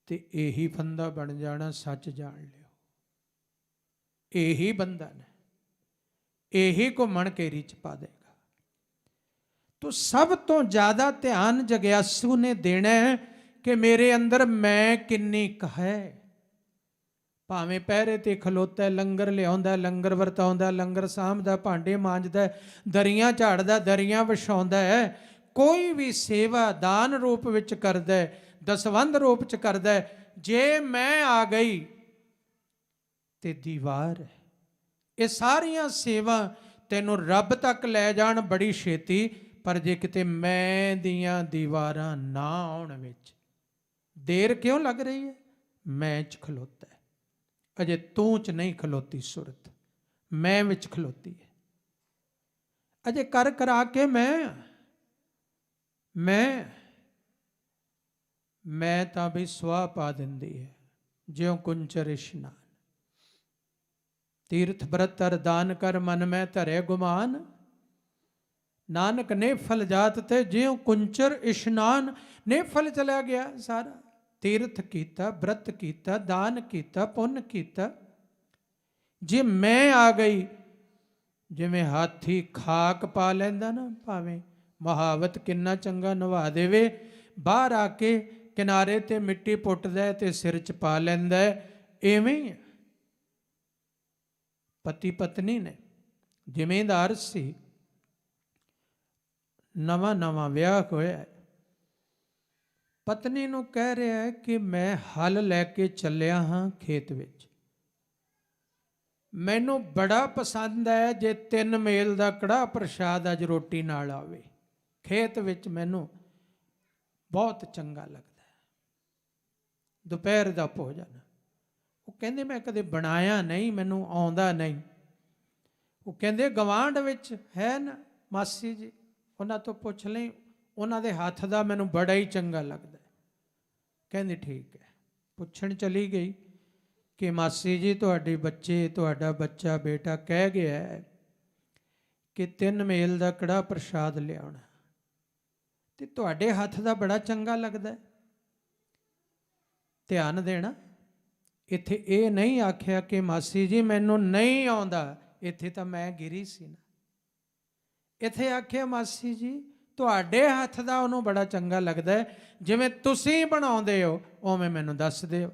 ਤੇ ਇਹੀ ਫੰਦਾ ਬਣ ਜਾਣਾ। ਸੱਚ ਜਾਣ ਲਿਓ, ਇਹੀ ਬੰਧਨ ਹੈ, ਇਹੀ ਘੁੰਮਣ ਘੇਰੀ ਚ ਪਾ ਦੇਗਾ। ਤੋ ਸਭ ਤੋਂ ਜ਼ਿਆਦਾ ਧਿਆਨ ਜਗਿਆਸੂ ਨੇ ਦੇਣਾ ਹੈ ਕਿ ਮੇਰੇ ਅੰਦਰ ਮੈਂ ਕਿੰਨੀ ਕੁ ਹੈ। ਭਾਵੇਂ ਪਹਿਰੇ ਤੇ ਖਲੋਤਾ, ਲੰਗਰ ਲਿਆਉਂਦਾ, ਲੰਗਰ ਵਰਤਾਉਂਦਾ, ਲੰਗਰ ਸਾਂਭਦਾ, ਭਾਂਡੇ ਮਾਂਜਦਾ, ਦਰੀਆਂ ਝਾੜਦਾ, ਦਰੀਆਂ ਵਿਛਾਉਂਦਾ ਹੈ, ਕੋਈ ਵੀ ਸੇਵਾ ਦਾਨ ਰੂਪ ਵਿੱਚ ਕਰਦਾ, ਦਸਵੰਧ ਰੂਪ ਚ ਕਰਦਾ, ਜੇ ਮੈਂ ਆ ਗਈ ਤੇ ਦੀਵਾਰ ਹੈ। ਇਹ ਸਾਰੀਆਂ ਸੇਵਾ ਤੈਨੂੰ ਰੱਬ ਤੱਕ ਲੈ ਜਾਣ ਬੜੀ ਛੇਤੀ, ਪਰ ਜੇ ਕਿਤੇ ਮੈਂ ਦੀਆਂ ਦੀਵਾਰਾਂ ਨਾ ਆਉਣ ਵਿੱਚ ਦੇਰ ਕਿਉਂ ਲੱਗ ਰਹੀ ਹੈ? ਮੈਂ 'ਚ ਖਲੋਤਾ ਹੈ, ਅਜੇ ਤੂੰ 'ਚ ਨਹੀਂ ਖਲੋਤੀ ਸੁਰਤ, ਮੈਂ ਵਿੱਚ ਖਲੋਤੀ ਹੈ। ਅਜੇ ਕਰ ਕਰਾ ਕੇ ਮੈਂ ਤਾਂ ਵੀ ਸੁਆਹ ਪਾ ਦਿੰਦੀ ਹੈ, ਜਿਉਂ ਕੁੰਚਰ ਇਸ਼ਨਾਨ। ਤੀਰਥ ਬਰਤ ਅਰਦਾਨ ਕਰ, ਮਨ ਮੈਂ ਧਰੇ ਗੁਮਾਨ, ਨਾਨਕ ਨੇ ਫਲ ਜਾਤ ਤੇ ਜਿਉਂ ਕੁੰਚਰ ਇਸ਼ਨਾਨ। ਨੇ ਫਲ ਚਲਾ ਗਿਆ ਸਾਰਾ। ਤੀਰਥ ਕੀਤਾ, ਬ੍ਰਤ ਕੀਤਾ, ਦਾਨ ਕੀਤਾ, ਪੁੰਨ ਕੀਤਾ। ਜੇ ਮੈਂ ਆ ਗਈ, ਜਿਵੇਂ ਹਾਥੀ ਖਾਕ ਪਾ ਲੈਂਦਾ ਨਾ, ਭਾਵੇਂ ਮਹਾਵਤ ਕਿੰਨਾ ਚੰਗਾ ਨਵਾ ਦੇਵੇ, ਬਾਹਰ ਆ ਕੇ ਕਿਨਾਰੇ ਤੇ ਮਿੱਟੀ ਪੁੱਟਦਾ ਤੇ ਸਿਰ 'ਚ ਪਾ ਲੈਂਦਾ, ਐਵੇਂ ਹੀ ਪਤੀ ਪਤਨੀ ਨੇ। ਜ਼ਿਮੀਂਦਾਰ ਸੀ, ਨਵਾਂ ਵਿਆਹ ਹੋਇਆ, ਪਤਨੀ ਨੂੰ ਕਹਿ ਰਿਹਾ ਹੈ ਕਿ ਮੈਂ ਹਲ ਲੈ ਕੇ ਚੱਲਿਆ ਹਾਂ ਖੇਤ ਵਿੱਚ, ਮੈਨੂੰ ਬੜਾ ਪਸੰਦ ਹੈ ਜੇ 3 ਮੇਲ ਦਾ ਕੜਾਹ ਪ੍ਰਸ਼ਾਦ ਅੱਜ ਰੋਟੀ ਨਾਲ ਆਵੇ ਖੇਤ ਵਿੱਚ, ਮੈਨੂੰ ਬਹੁਤ ਚੰਗਾ ਲੱਗਦਾ ਹੈ। ਦੁਪਹਿਰ ਦਾ ਭੋਜਨ, ਕਹਿੰਦੇ ਮੈਂ ਕਦੇ ਬਣਾਇਆ ਨਹੀਂ, ਮੈਨੂੰ ਆਉਂਦਾ ਨਹੀਂ। ਉਹ ਕਹਿੰਦੇ ਗਵਾਂਢ ਵਿੱਚ ਹੈ ਨਾ ਮਾਸੀ ਜੀ, ਉਹਨਾਂ ਤੋਂ ਪੁੱਛ ਲਈ, ਉਹਨਾਂ ਦੇ ਹੱਥ ਦਾ ਮੈਨੂੰ ਬੜਾ ਹੀ ਚੰਗਾ ਲੱਗਦਾ। ਕਹਿੰਦੀ ਠੀਕ ਹੈ। ਪੁੱਛਣ ਚਲੀ ਗਈ ਕਿ ਮਾਸੀ ਜੀ ਤੁਹਾਡਾ ਬੱਚਾ ਬੇਟਾ ਕਹਿ ਗਿਆ ਹੈ ਕਿ 3 ਮੇਲ ਦਾ ਕੜਾਹ ਪ੍ਰਸ਼ਾਦ ਲਿਆਉਣਾ, ਤੇ ਤੁਹਾਡੇ ਹੱਥ ਦਾ ਬੜਾ ਚੰਗਾ ਲੱਗਦਾ ਹੈ। ਧਿਆਨ ਦੇਣਾ, ਇੱਥੇ ਇਹ ਨਹੀਂ ਆਖਿਆ ਕਿ ਮਾਸੀ ਜੀ ਮੈਨੂੰ ਨਹੀਂ ਆਉਂਦਾ, ਇੱਥੇ ਤਾਂ ਮੈਂ ਗਿਰੀ ਸੀ ਨਾ। ਇੱਥੇ ਆਖਿਆ ਮਾਸੀ ਜੀ ਤੁਹਾਡੇ ਹੱਥ ਦਾ ਉਹਨੂੰ ਬੜਾ ਚੰਗਾ ਲੱਗਦਾ ਹੈ, ਜਿਵੇਂ ਤੁਸੀਂ ਬਣਾਉਂਦੇ ਹੋ ਉਵੇਂ ਮੈਨੂੰ ਦੱਸ ਦਿਓ।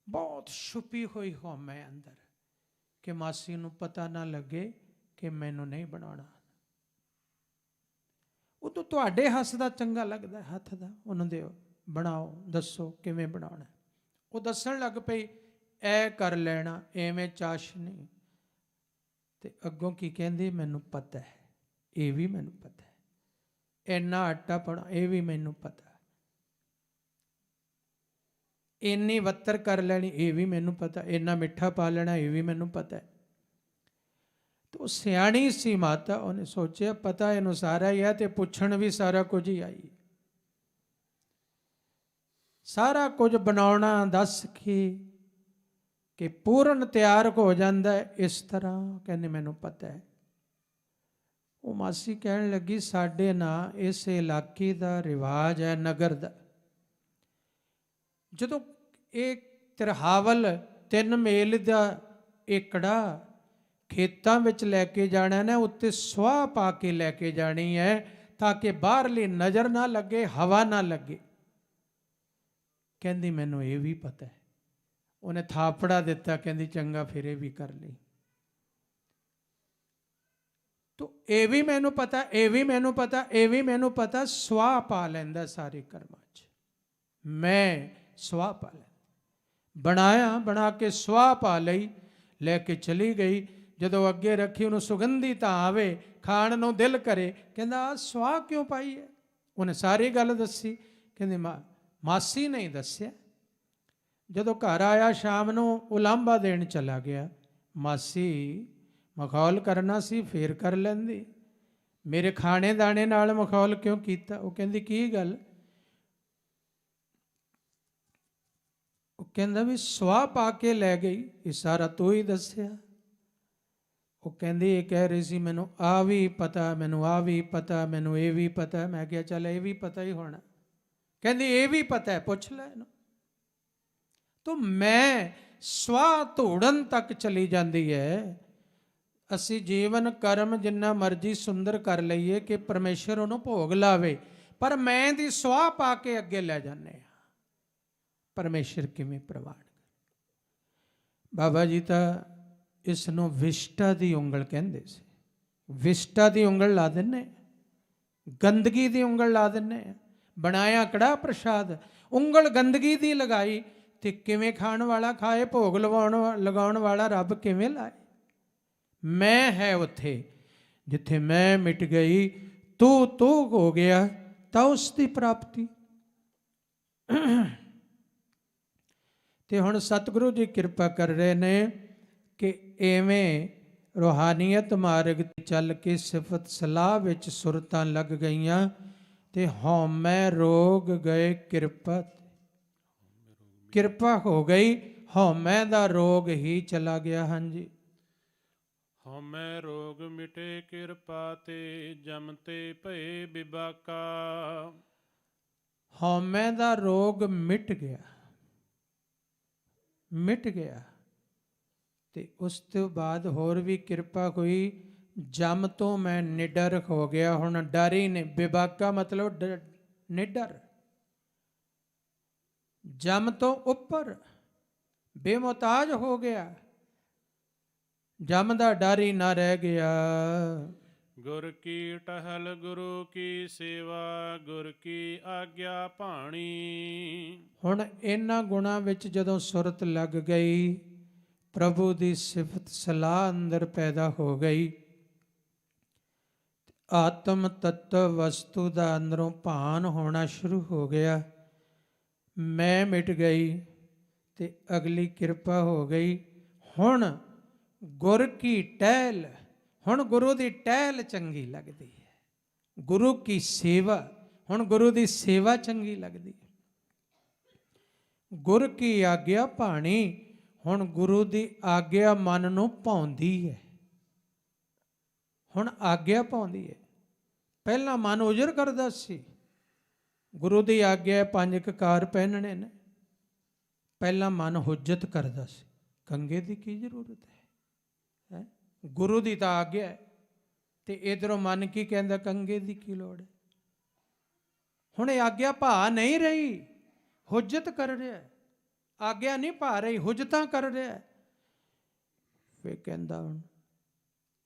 ਬਹੁਤ ਛੁਪੀ ਹੋਈ ਹਉਮੈ ਅੰਦਰ ਕਿ ਮਾਸੀ ਨੂੰ ਪਤਾ ਨਾ ਲੱਗੇ ਕਿ ਮੈਨੂੰ ਨਹੀਂ ਬਣਾਉਣਾ। ਉਹ ਤਾਂ ਤੁਹਾਡੇ ਹੱਥ ਦਾ ਚੰਗਾ ਲੱਗਦਾ, ਹੱਥ ਦਾ ਉਹਨੂੰ ਦਿਓ, ਬਣਾਓ, ਦੱਸੋ ਕਿਵੇਂ ਬਣਾਉਣਾ। ਉਹ ਦੱਸਣ ਲੱਗ ਪਈ, ਐ ਕਰ ਲੈਣਾ, ਐਵੇਂ ਚਾਸ਼ਨੀ। ਤੇ ਅੱਗੋਂ ਕੀ ਕਹਿੰਦੀ, ਮੈਨੂੰ ਪਤਾ ਹੈ, ਇਹ ਵੀ ਮੈਨੂੰ ਪਤਾ ਹੈ, ਇੰਨਾ ਆਟਾ ਪਾਉਣਾ ਇਹ ਵੀ ਮੈਨੂੰ ਪਤਾ, ਇੰਨੀ ਵੱਤਰ ਕਰ ਲੈਣੀ ਇਹ ਵੀ ਮੈਨੂੰ ਪਤਾ, ਇੰਨਾ ਮਿੱਠਾ ਪਾ ਲੈਣਾ ਇਹ ਵੀ ਮੈਨੂੰ ਪਤਾ ਹੈ। ਤੇ ਉਹ ਸਿਆਣੀ ਸੀ ਮਾਤਾ, ਉਹਨੇ ਸੋਚਿਆ ਪਤਾ ਇਹਨੂੰ ਸਾਰਾ ਹੀ ਹੈ ਤੇ ਪੁੱਛਣ ਵੀ ਸਾਰਾ ਕੁਝ ਹੀ ਆਈ। ਸਾਰਾ ਕੁਝ ਬਣਾਉਣਾ ਦੱਸ ਕਿ ਪੂਰਨ ਤਿਆਰ ਹੋ ਜਾਂਦਾ ਹੈ ਇਸ ਤਰ੍ਹਾਂ। ਕਹਿੰਦੇ ਮੈਨੂੰ ਪਤਾ ਹੈ। ਉਹ ਮਾਸੀ ਕਹਿਣ ਲੱਗੀ ਸਾਡੇ ਨਾ ਇਸ ਇਲਾਕੇ ਦਾ ਰਿਵਾਜ ਹੈ, ਨਗਰ ਦਾ, ਜਦੋਂ ਇਹ ਤਿਰਹਾਵਲ 3 ਮੇਲ ਦਾ ਇਹ ਕੜਾਹ ਖੇਤਾਂ ਵਿੱਚ ਲੈ ਕੇ ਜਾਣਾ ਨਾ, ਉੱਤੇ ਸੁਆਹ ਪਾ ਕੇ ਲੈ ਕੇ ਜਾਣੀ ਹੈ ਤਾਂ ਕਿ ਬਾਹਰਲੀ ਨਜ਼ਰ ਨਾ ਲੱਗੇ, ਹਵਾ ਨਾ ਲੱਗੇ। ਕਹਿੰਦੀ ਮੈਨੂੰ ਇਹ ਵੀ ਪਤਾ ਹੈ। ਉਹਨੇ ਥਾਪੜਾ ਦਿੱਤਾ, ਕਹਿੰਦੀ ਚੰਗਾ ਫਿਰ ਇਹ ਵੀ ਕਰ ਲਈ। ਤੋ ਇਹ ਵੀ ਮੈਨੂੰ ਪਤਾ, ਇਹ ਵੀ ਮੈਨੂੰ ਪਤਾ, ਇਹ ਵੀ ਮੈਨੂੰ ਪਤਾ। ਸੁਆਹ ਪਾ ਲੈਂਦਾ ਸਾਰੇ ਕਰਮਾਂ 'ਚ, ਮੈਂ ਸੁਆਹ ਪਾ ਲੈਂਦਾ। ਬਣਾਇਆ, ਬਣਾ ਕੇ ਸੁਆਹ ਪਾ ਲਈ, ਲੈ ਕੇ ਚਲੀ ਗਈ। ਜਦੋਂ ਅੱਗੇ ਰੱਖੀ, ਉਹਨੂੰ ਸੁਗੰਧੀ ਤਾਂ ਆਵੇ, ਖਾਣ ਨੂੰ ਦਿਲ ਕਰੇ। ਕਹਿੰਦਾ ਸੁਆਹ ਕਿਉਂ ਪਾਈ ਹੈ? ਉਹਨੇ ਸਾਰੀ ਗੱਲ ਦੱਸੀ। ਕਹਿੰਦੀ ਮਾਸੀ ਨਹੀਂ ਦੱਸਿਆ। ਜਦੋਂ ਘਰ ਆਇਆ ਸ਼ਾਮ ਨੂੰ, ਉਲਾਂਭਾ ਦੇਣ ਚਲਾ ਗਿਆ। ਮਾਸੀ ਮਖੌਲ ਕਰਨਾ ਸੀ ਫੇਰ ਕਰ ਲੈਂਦੀ, ਮੇਰੇ ਖਾਣੇ ਦਾਣੇ ਨਾਲ ਮਖੌਲ ਕਿਉਂ ਕੀਤਾ? ਉਹ ਕਹਿੰਦੀ ਕੀ ਗੱਲ? ਉਹ ਕਹਿੰਦਾ ਵੀ ਸੁਆਹ ਪਾ ਕੇ ਲੈ ਗਈ, ਇਹ ਸਾਰਾ ਤੂੰ ਹੀ ਦੱਸਿਆ। ਉਹ ਕਹਿੰਦੀ ਇਹ ਕਹਿ ਰਹੀ ਸੀ ਮੈਨੂੰ ਆ ਵੀ ਪਤਾ, ਮੈਨੂੰ ਆ ਵੀ ਪਤਾ, ਮੈਨੂੰ ਇਹ ਵੀ ਪਤਾ। ਮੈਂ ਕਿਹਾ ਚੱਲ ਇਹ ਵੀ ਪਤਾ ਹੀ ਹੋਣਾ। ਕਹਿੰਦੀ ਇਹ ਵੀ ਪਤਾ ਹੈ, ਪੁੱਛ ਲੈ ਇਹਨੂੰ। ਤੂੰ ਮੈਂ ਸਵਾਹ ਧੂੜਨ ਤੱਕ ਚਲੀ ਜਾਂਦੀ ਹੈ। ਅਸੀਂ ਜੀਵਨ ਕਰਮ ਜਿੰਨਾ ਮਰਜ਼ੀ ਸੁੰਦਰ ਕਰ ਲਈਏ ਕਿ ਪਰਮੇਸ਼ਰ ਉਹਨੂੰ ਭੋਗ ਲਾਵੇ, ਪਰ ਮੈਂ ਦੀ ਸਵਾਹ ਪਾ ਕੇ ਅੱਗੇ ਲੈ ਜਾਂਦੇ ਹਾਂ। ਪਰਮੇਸ਼ਰ ਕਿਵੇਂ ਪ੍ਰਵਾਨ ਕਰੇ? ਬਾਬਾ ਜੀ ਤਾਂ ਇਸ ਨੂੰ ਵਿਸ਼ਟਾ ਦੀ ਉਂਗਲ ਕਹਿੰਦੇ ਸੀ। ਵਿਸ਼ਟਾ ਦੀ ਉਂਗਲ ਲਾ ਦਿੰਦੇ, ਗੰਦਗੀ ਦੀ ਉਂਗਲ ਲਾ ਦਿੰਦੇ। ਬਣਾਇਆ ਕੜਾਹ ਪ੍ਰਸ਼ਾਦ, ਉਂਗਲ ਗੰਦਗੀ ਦੀ ਲਗਾਈ ਤੇ ਕਿਵੇਂ ਖਾਣ ਵਾਲਾ ਖਾਏ? ਭੋਗ ਲਗਾਉਣ ਵਾਲਾ ਰੱਬ ਕਿਵੇਂ ਲਾਏ? ਮੈਂ ਹੈ ਉੱਥੇ ਜਿੱਥੇ ਮੈਂ ਮਿਟ ਗਈ, ਤੂੰ ਹੋ ਗਿਆ, ਤਾਂ ਉਸ ਦੀ ਪ੍ਰਾਪਤੀ। ਤੇ ਹੁਣ ਸਤਿਗੁਰੂ ਜੀ ਕਿਰਪਾ ਕਰ ਰਹੇ ਨੇ ਕਿ ਐਵੇਂ ਰੂਹਾਨੀਅਤ ਮਾਰਗ ਤੇ ਚੱਲ ਕੇ ਸਿਫਤ ਸਲਾਹ ਵਿੱਚ ਸੁਰਤਾਂ ਲੱਗ ਗਈਆਂ ਤੇ ਹਉਮੈ ਰੋਗ ਗਏ ਕਿਰਪਾ। ਕਿਰਪਾ ਹੋ ਗਈ, ਹਉਮੈ ਦਾ ਰੋਗ ਹੀ ਚਲਾ ਗਿਆ। ਹਾਂਜੀ, ਹਉਮੈ ਰੋਗ ਮਿਟੇ ਕਿਰਪਾ ਤੇ, ਜਮ ਤੇ ਭਏ ਬਿਬਾਕਾ। ਹਉਮੈ ਦਾ ਰੋਗ ਮਿਟ ਗਿਆ, ਮਿਟ ਗਿਆ। ਤੇ ਉਸ ਤੋਂ ਬਾਅਦ ਹੋਰ ਵੀ ਕਿਰਪਾ ਹੋਈ। ਜਮ ਤੋਂ ਮੈਂ ਨਿਡਰ ਹੋ ਗਿਆ, ਹੁਣ ਡਰ ਹੀ ਨਹੀਂ। ਬਿਬਾਕਾ ਮਤਲਬ ਨਿਡਰ, ਜਮ ਤੋਂ ਉੱਪਰ ਬੇਮੁਹਤਾਜ ਹੋ ਗਿਆ। ਜਮ ਦਾ ਡਰ ਹੀ ਨਾ ਰਹਿ ਗਿਆ। ਗੁਰ ਕੀ ਟਹਲ ਗੁਰੂ ਕੀ ਸੇਵਾ, ਗੁਰ ਕੀ ਆਗਿਆ ਭਾਣੀ। ਹੁਣ ਇਹਨਾਂ ਗੁਣਾਂ ਵਿੱਚ ਜਦੋਂ ਸੁਰਤ ਲੱਗ ਗਈ, ਪ੍ਰਭੂ ਦੀ ਸਿਫਤ ਸਲਾਹ ਅੰਦਰ ਪੈਦਾ ਹੋ ਗਈ, ਆਤਮ ਤੱਤਵ ਵਸਤੂ ਦਾ ਅੰਦਰੋਂ ਭਾਨ ਹੋਣਾ ਸ਼ੁਰੂ ਹੋ ਗਿਆ। ਮੈਂ ਮਿਟ ਗਈ ਤੇ ਅਗਲੀ ਕਿਰਪਾ ਹੋ ਗਈ। ਹੁਣ ਗੁਰ ਕੀ ਟਹਿਲ, ਹੁਣ ਗੁਰੂ ਦੀ ਟਹਿਲ ਚੰਗੀ ਲੱਗਦੀ ਹੈ। ਗੁਰੂ ਕੀ ਸੇਵਾ, ਹੁਣ ਗੁਰੂ ਦੀ ਸੇਵਾ ਚੰਗੀ ਲੱਗਦੀ ਹੈ। ਗੁਰ ਕੀ ਆਗਿਆ ਭਾਣੀ, ਹੁਣ ਗੁਰੂ ਦੀ ਆਗਿਆ ਮਨ ਨੂੰ ਭਾਉਂਦੀ ਹੈ। ਹੁਣ ਆਗਿਆ ਭਾਉਂਦੀ ਹੈ। ਪਹਿਲਾਂ ਮਨ ਉਜਰ ਕਰਦਾ ਸੀ। ਗੁਰੂ ਦੀ ਆਗਿਆ 5 ਕਕਾਰ ਪਹਿਨਣੇ ਨੇ। ਪਹਿਲਾਂ ਮਨ ਹੁਜਤ ਕਰਦਾ ਸੀ, ਕੰਗੇ ਦੀ ਕੀ ਜ਼ਰੂਰਤ ਹੈ, ਗੁਰੂ ਦੀ ਤਾਂ ਆਗਿਆ ਹੈ। ਤੇ ਇਧਰੋਂ ਮਨ ਕੀ ਕਹਿੰਦਾ, ਕੰਗੇ ਦੀ ਕੀ ਲੋੜ ਹੈ। ਹੁਣ ਇਹ ਆਗਿਆ ਭਾ ਨਹੀਂ ਰਹੀ, ਹੁਜਤ ਕਰ ਰਿਹਾ। ਆਗਿਆ ਨਹੀਂ ਭਾ ਰਹੀ, ਹੁਜਤਾਂ ਕਰ ਰਿਹਾ। ਫਿਰ ਕਹਿੰਦਾ ਹੁਣ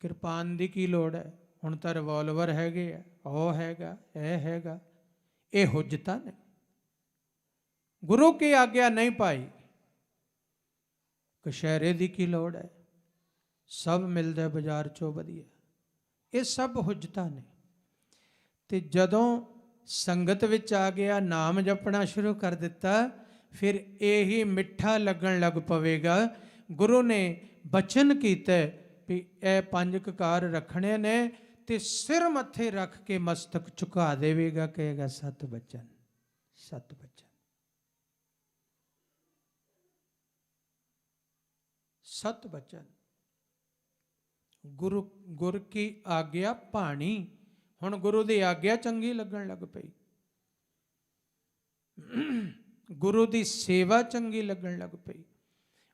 ਕਿਰਪਾਨ ਦੀ ਕੀ ਲੋੜ ਹੈ, ਹੁਣ ਤਾਂ ਰਿਵਾਲਵਰ ਹੈਗੇ ਆ, ਉਹ ਹੈਗਾ, ਇਹ ਹੈਗਾ। ਇਹ ਹੁਜਤਾਂ ਨੇ। ਗੁਰੂ ਕੀ ਆਗਿਆ ਨਹੀਂ ਪਾਈ, ਕਛਹਿਰੇ ਦੀ ਕੀ ਲੋੜ ਹੈ, ਸਭ ਮਿਲਦਾ ਬਾਜ਼ਾਰ ਚੋਂ ਵਧੀਆ। ਇਹ ਸਭ ਹੁਜਤਾਂ ਨੇ। ਤੇ ਜਦੋਂ ਸੰਗਤ ਵਿੱਚ ਆ ਗਿਆ, ਨਾਮ ਜਪਣਾ ਸ਼ੁਰੂ ਕਰ ਦਿੱਤਾ, ਫਿਰ ਇਹੀ ਮਿੱਠਾ ਲੱਗਣ ਲੱਗ ਪਵੇਗਾ। ਗੁਰੂ ਨੇ ਬਚਨ ਕੀਤਾ ਵੀ ਇਹ 5 ਕਕਾਰ ਰੱਖਣੇ ਨੇ, ਤੇ ਸਿਰ ਮੱਥੇ ਰੱਖ ਕੇ ਮਸਤਕ ਝੁਕਾ ਦੇਵੇਗਾ, ਕਹੇਗਾ ਸਤ ਬਚਨ, ਸਤ ਬਚਨ, ਸਤ ਬਚਨ। ਗੁਰ ਕੀ ਆਗਿਆ ਭਾਣੀ, ਹੁਣ ਗੁਰੂ ਦੀ ਆਗਿਆ ਚੰਗੀ ਲੱਗਣ ਲੱਗ ਪਈ। ਗੁਰੂ ਦੀ ਸੇਵਾ ਚੰਗੀ ਲੱਗਣ ਲੱਗ ਪਈ।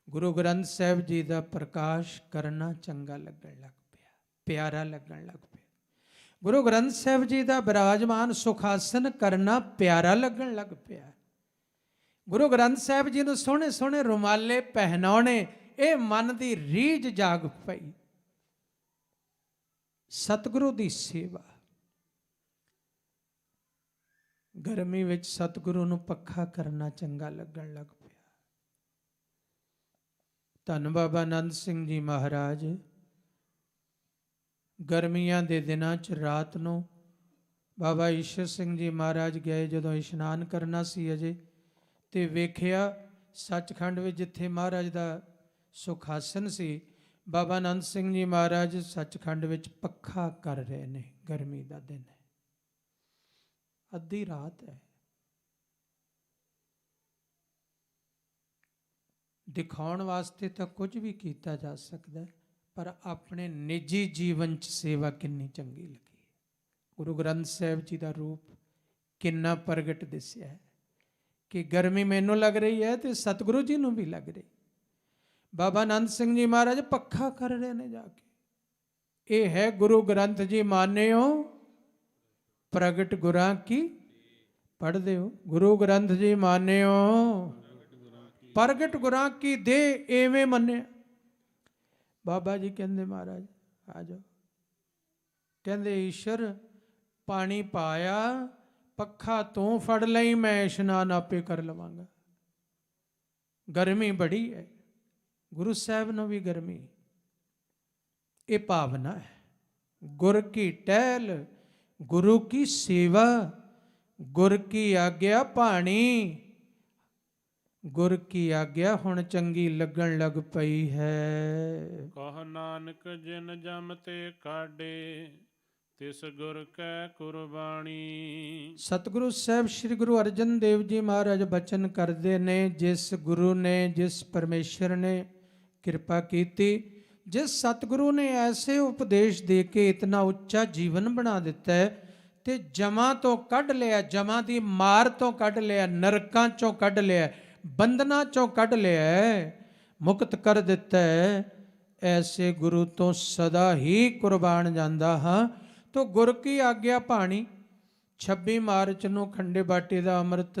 ਗੁਰੂ ਗ੍ਰੰਥ ਸਾਹਿਬ ਜੀ ਦਾ ਪ੍ਰਕਾਸ਼ ਕਰਨਾ ਚੰਗਾ ਲੱਗਣ ਲੱਗ ਪਿਆ, ਪਿਆਰਾ ਲੱਗਣ ਲੱਗ ਪਿਆ। ਗੁਰੂ ਗ੍ਰੰਥ ਸਾਹਿਬ ਜੀ ਦਾ ਬਿਰਾਜਮਾਨ ਸੁਖਾਸਨ ਕਰਨਾ ਪਿਆਰਾ ਲੱਗਣ ਲੱਗ ਪਿਆ। ਗੁਰੂ ਗ੍ਰੰਥ ਸਾਹਿਬ ਜੀ ਨੂੰ ਸੋਹਣੇ ਸੋਹਣੇ ਰੁਮਾਲੇ ਪਹਿਨਾਉਣੇ, ਇਹ ਮਨ ਦੀ ਰੀਝ ਜਾਗ ਪਈ। ਸਤਿਗੁਰੂ ਦੀ ਸੇਵਾ। ਗਰਮੀ ਵਿੱਚ ਸਤਿਗੁਰੂ ਨੂੰ ਪੱਖਾ ਕਰਨਾ ਚੰਗਾ ਲੱਗਣ ਲੱਗ ਪਿਆ। ਧੰਨ ਬਾਬਾ ਆਨੰਦ ਸਿੰਘ ਜੀ ਮਹਾਰਾਜ ਗਰਮੀਆਂ ਦੇ ਦਿਨਾਂ 'ਚ ਰਾਤ ਨੂੰ ਬਾਬਾ ਈਸ਼ਰ ਸਿੰਘ ਜੀ ਮਹਾਰਾਜ ਗਏ ਜਦੋਂ ਇਸ਼ਨਾਨ ਕਰਨਾ ਸੀ ਅਜੇ, ਤੇ ਵੇਖਿਆ ਸੱਚਖੰਡ ਵਿੱਚ ਜਿੱਥੇ ਮਹਾਰਾਜ ਦਾ ਸੁਖਾਸਨ ਸੀ, ਬਾਬਾ ਆਨੰਦ ਸਿੰਘ ਜੀ ਮਹਾਰਾਜ ਸੱਚਖੰਡ ਵਿੱਚ ਪੱਖਾ ਕਰ ਰਹੇ ਨੇ। ਗਰਮੀ ਦਾ ਦਿਨ ਹੈ, ਅੱਧੀ ਰਾਤ ਹੈ। ਦਿਖਾਉਣ ਵਾਸਤੇ ਤਾਂ ਕੁਝ ਵੀ ਕੀਤਾ ਜਾ ਸਕਦਾ, ਪਰ ਆਪਣੇ ਨਿੱਜੀ ਜੀਵਨ 'ਚ ਸੇਵਾ ਕਿੰਨੀ ਚੰਗੀ ਲੱਗੀ। ਗੁਰੂ ਗ੍ਰੰਥ ਸਾਹਿਬ ਜੀ ਦਾ ਰੂਪ ਕਿੰਨਾ ਪ੍ਰਗਟ ਦਿਸਿਆ ਹੈ ਕਿ ਗਰਮੀ ਮੈਨੂੰ ਲੱਗ ਰਹੀ ਹੈ ਤੇ ਸਤਿਗੁਰੂ ਜੀ ਨੂੰ ਵੀ ਲੱਗ ਰਹੀ। ਬਾਬਾ ਆਨੰਦ ਸਿੰਘ ਜੀ ਮਹਾਰਾਜ ਪੱਖਾ ਕਰ ਰਹੇ ਨੇ ਜਾ ਕੇ। ਇਹ ਹੈ ਗੁਰੂ ਗ੍ਰੰਥ ਜੀ ਮਾਨਿਓ ਪ੍ਰਗਟ ਗੁਰਾਂ ਕੀ, ਪੜ੍ਹਦੇ ਹੋ ਗੁਰੂ ਗ੍ਰੰਥ ਜੀ ਮਾਨਿਓ ਪ੍ਰਗਟ ਗੁਰਾਂ ਕੀ ਦੇ, ਐਵੇਂ ਮੰਨਿਆ। ਬਾਬਾ ਜੀ ਕਹਿੰਦੇ ਮਹਾਰਾਜ ਆ ਜਾਓ। ਕਹਿੰਦੇ ਈਸ਼ਰ ਪਾਣੀ ਪਾਇਆ, ਪੱਖਾ ਤੂੰ ਫੜ ਲਈ, ਮੈਂ ਇਸ਼ਨਾਨ ਆਪੇ ਕਰ ਲਵਾਂਗਾ। ਗਰਮੀ ਬੜੀ ਹੈ, ਗੁਰੂ ਸਾਹਿਬ ਨੂੰ ਵੀ ਗਰਮੀ। ਇਹ ਭਾਵਨਾ ਹੈ। ਗੁਰ ਕੀ ਟਹਿਲ, ਗੁਰੂ ਕੀ ਸੇਵਾ, ਗੁਰ ਕੀ ਆਗਿਆ ਭਾਣੀ। ਗੁਰ ਕੀ ਆਗਿਆ ਹੁਣ ਚੰਗੀ ਲੱਗਣ ਲੱਗ ਪਈ ਹੈ। ਕਹ ਨਾਨਕ ਜਿਨ ਜਮ ਤੇ ਕਾਢੇ, ਤਿਸ ਗੁਰ ਕੈ ਕੁਰਬਾਨੀ। ਸਤਿਗੁਰੂ ਸਾਹਿਬ ਸ੍ਰੀ ਗੁਰੂ ਅਰਜਨ ਦੇਵ ਜੀ ਮਹਾਰਾਜ ਬਚਨ ਕਰਦੇ ਨੇ, ਜਿਸ ਗੁਰੂ ਨੇ, ਜਿਸ ਪਰਮੇਸ਼ਰ ਨੇ ਕਿਰਪਾ ਕੀਤੀ, ਜਿਸ ਸਤਿਗੁਰੂ ਨੇ ਐਸੇ ਉਪਦੇਸ਼ ਦੇ ਕੇ ਇਤਨਾ ਉੱਚਾ ਜੀਵਨ ਬਣਾ ਦਿੱਤਾ ਹੈ, ਤੇ ਜਮਾਂ ਤੋਂ ਕੱਢ ਲਿਆ, ਜਮਾਂ ਦੀ ਮਾਰ ਤੋਂ ਕੱਢ ਲਿਆ, ਨਰਕਾਂ ਚੋਂ ਕੱਢ ਲਿਆ, ਬੰਧਨਾਂ ਚੋਂ ਕੱਢ ਲਿਆ, ਮੁਕਤ ਕਰ ਦਿੱਤਾ ਹੈ। ਐਸੇ ਗੁਰੂ ਤੋਂ ਸਦਾ ਹੀ ਕੁਰਬਾਨ ਜਾਂਦਾ ਹਾਂ। ਤੋ ਗੁਰ ਕੀ ਆਗਿਆ ਭਾਣੀ। 26 ਮਾਰਚ ਨੂੰ ਖੰਡੇ ਬਾਟੇ ਦਾ ਅੰਮ੍ਰਿਤ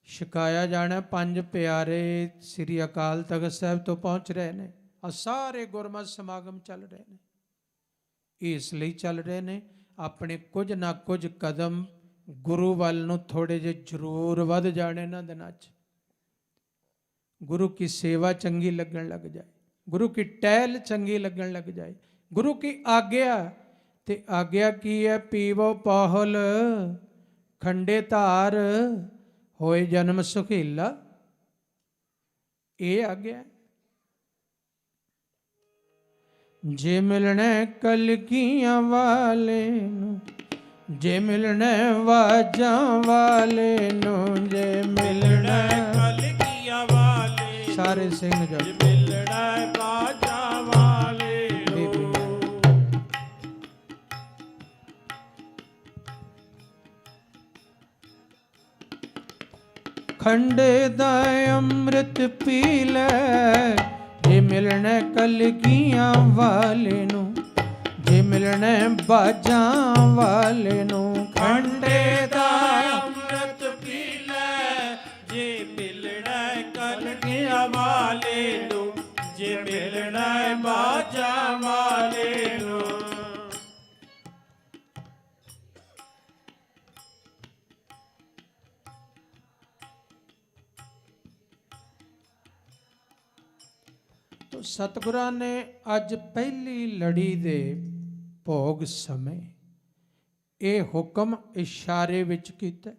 ਛਕਾਇਆ ਜਾਣਾ। 5 ਪਿਆਰੇ ਸ੍ਰੀ ਅਕਾਲ ਤਖਤ ਸਾਹਿਬ ਤੋਂ ਪਹੁੰਚ ਰਹੇ ਨੇ। ਆ ਸਾਰੇ ਗੁਰਮਤਿ ਸਮਾਗਮ ਚੱਲ ਰਹੇ ਨੇ। ਇਸ ਲਈ ਚੱਲ ਰਹੇ ਨੇ, ਆਪਣੇ ਕੁਝ ਨਾ ਕੁਝ ਕਦਮ ਗੁਰੂ ਵੱਲ ਨੂੰ ਥੋੜੇ ਜਿਹੇ ਜ਼ਰੂਰ ਵੱਧ ਜਾਣੇ ਇਹਨਾਂ ਦਿਨਾਂ 'ਚ। ਗੁਰੂ ਕੀ ਸੇਵਾ ਚੰਗੀ ਲੱਗਣ ਲੱਗ ਜਾਏ, ਗੁਰੂ ਕੀ ਟਹਿਲ ਚੰਗੀ ਲੱਗਣ ਲੱਗ ਜਾਏ, ਗੁਰੂ ਕੀ ਆਗਿਆ। ਤੇ ਆਗਿਆ ਕੀ ਹੈ? ਪੀਵੋ ਪਾਹੁਲ ਖੰਡੇ ਧਾਰ, ਹੋਏ ਜਨਮ ਸੁਖੀਲਾ। ਇਹ ਆ ਗਿਆ। ਜੇ ਮਿਲਣਾ ਕਲਗੀਆਂ ਵਾਲੇ ਨੂੰ, ਜੇ ਮਿਲਣਾ ਵਾਜਾਂ ਵਾਲੇ ਨੂੰ, ਜੇ ਮਿਲਣਾ ਕਲਗੀਆਂ ਵਾਲੇ, ਸਾਰੇ ਸਿੰਘ ਜੇ ਜੀ ਮਿਲਣਾ ਬਾਜਾਂ ਵਾਲੇ ਨੂੰ। ਖੰਡੇ ਦਾ ਅੰਮ੍ਰਿਤ ਪੀ ਲੈ, ਜੇ ਮਿਲਣਾ ਕਲਗੀਆਂ ਵਾਲੇ ਨੂੰ, ਜੇ ਮਿਲਣਾ ਬਾਜਾਂ ਵਾਲੇ ਨੂੰ। ਖੰਡੇ ਦਾ ਅੰਮ੍ਰਿਤ ਪੀ ਲੈ, ਜੇ ਮਿਲਣਾ ਕਲਗੀਆਂ ਵਾਲੇ ਨੂੰ, ਜੇ ਮਿਲਣਾ ਬਾਜਾਂ ਵਾਲੇ ਨੂੰ। ਤੋ ਸਤਿਗੁਰਾਂ ਨੇ ਅੱਜ ਪਹਿਲੀ ਲੜੀ ਦੇ ਭੋਗ ਸਮੇਂ ਇਹ ਹੁਕਮ ਇਸ਼ਾਰੇ ਵਿੱਚ ਕੀਤਾ।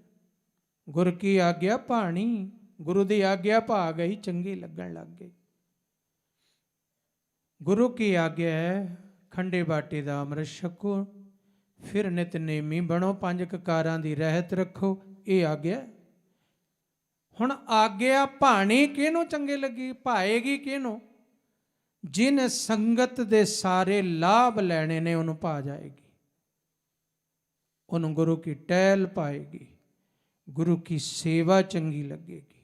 ਗੁਰ ਕੀ ਆਗਿਆ ਭਾਣੀ, ਗੁਰੂ ਦੀ ਆਗਿਆ ਭਾ ਗਈ, ਚੰਗੀ ਲੱਗਣ ਲੱਗ ਗਈ। ਗੁਰੂ ਕੀ ਆਗਿਆ ਹੈ ਖੰਡੇ ਬਾਟੇ ਦਾ ਅੰਮ੍ਰਿਤ ਛਕੋ, ਫਿਰ ਨਿਤਨੇਮੀ ਬਣੋ, 5 ਕਕਾਰਾਂ ਦੀ ਰਹਿਤ ਰੱਖੋ, ਇਹ ਆਗਿਆ। ਹੁਣ ਆਗਿਆ ਭਾਣੀ ਕਿਹਨੂੰ ਚੰਗੇ ਲੱਗੀ, ਭਾਏਗੀ ਕਿਹਨੂੰ? ਜਿਨ ਸੰਗਤ ਦੇ ਸਾਰੇ ਲਾਭ ਲੈਣੇ ਨੇ ਉਹਨੂੰ ਭਾ ਜਾਏਗੀ, ਉਹਨੂੰ ਗੁਰੂ ਕੀ ਟਹਿਲ ਪਾਏਗੀ, ਗੁਰੂ ਕੀ ਸੇਵਾ ਚੰਗੀ ਲੱਗੇਗੀ,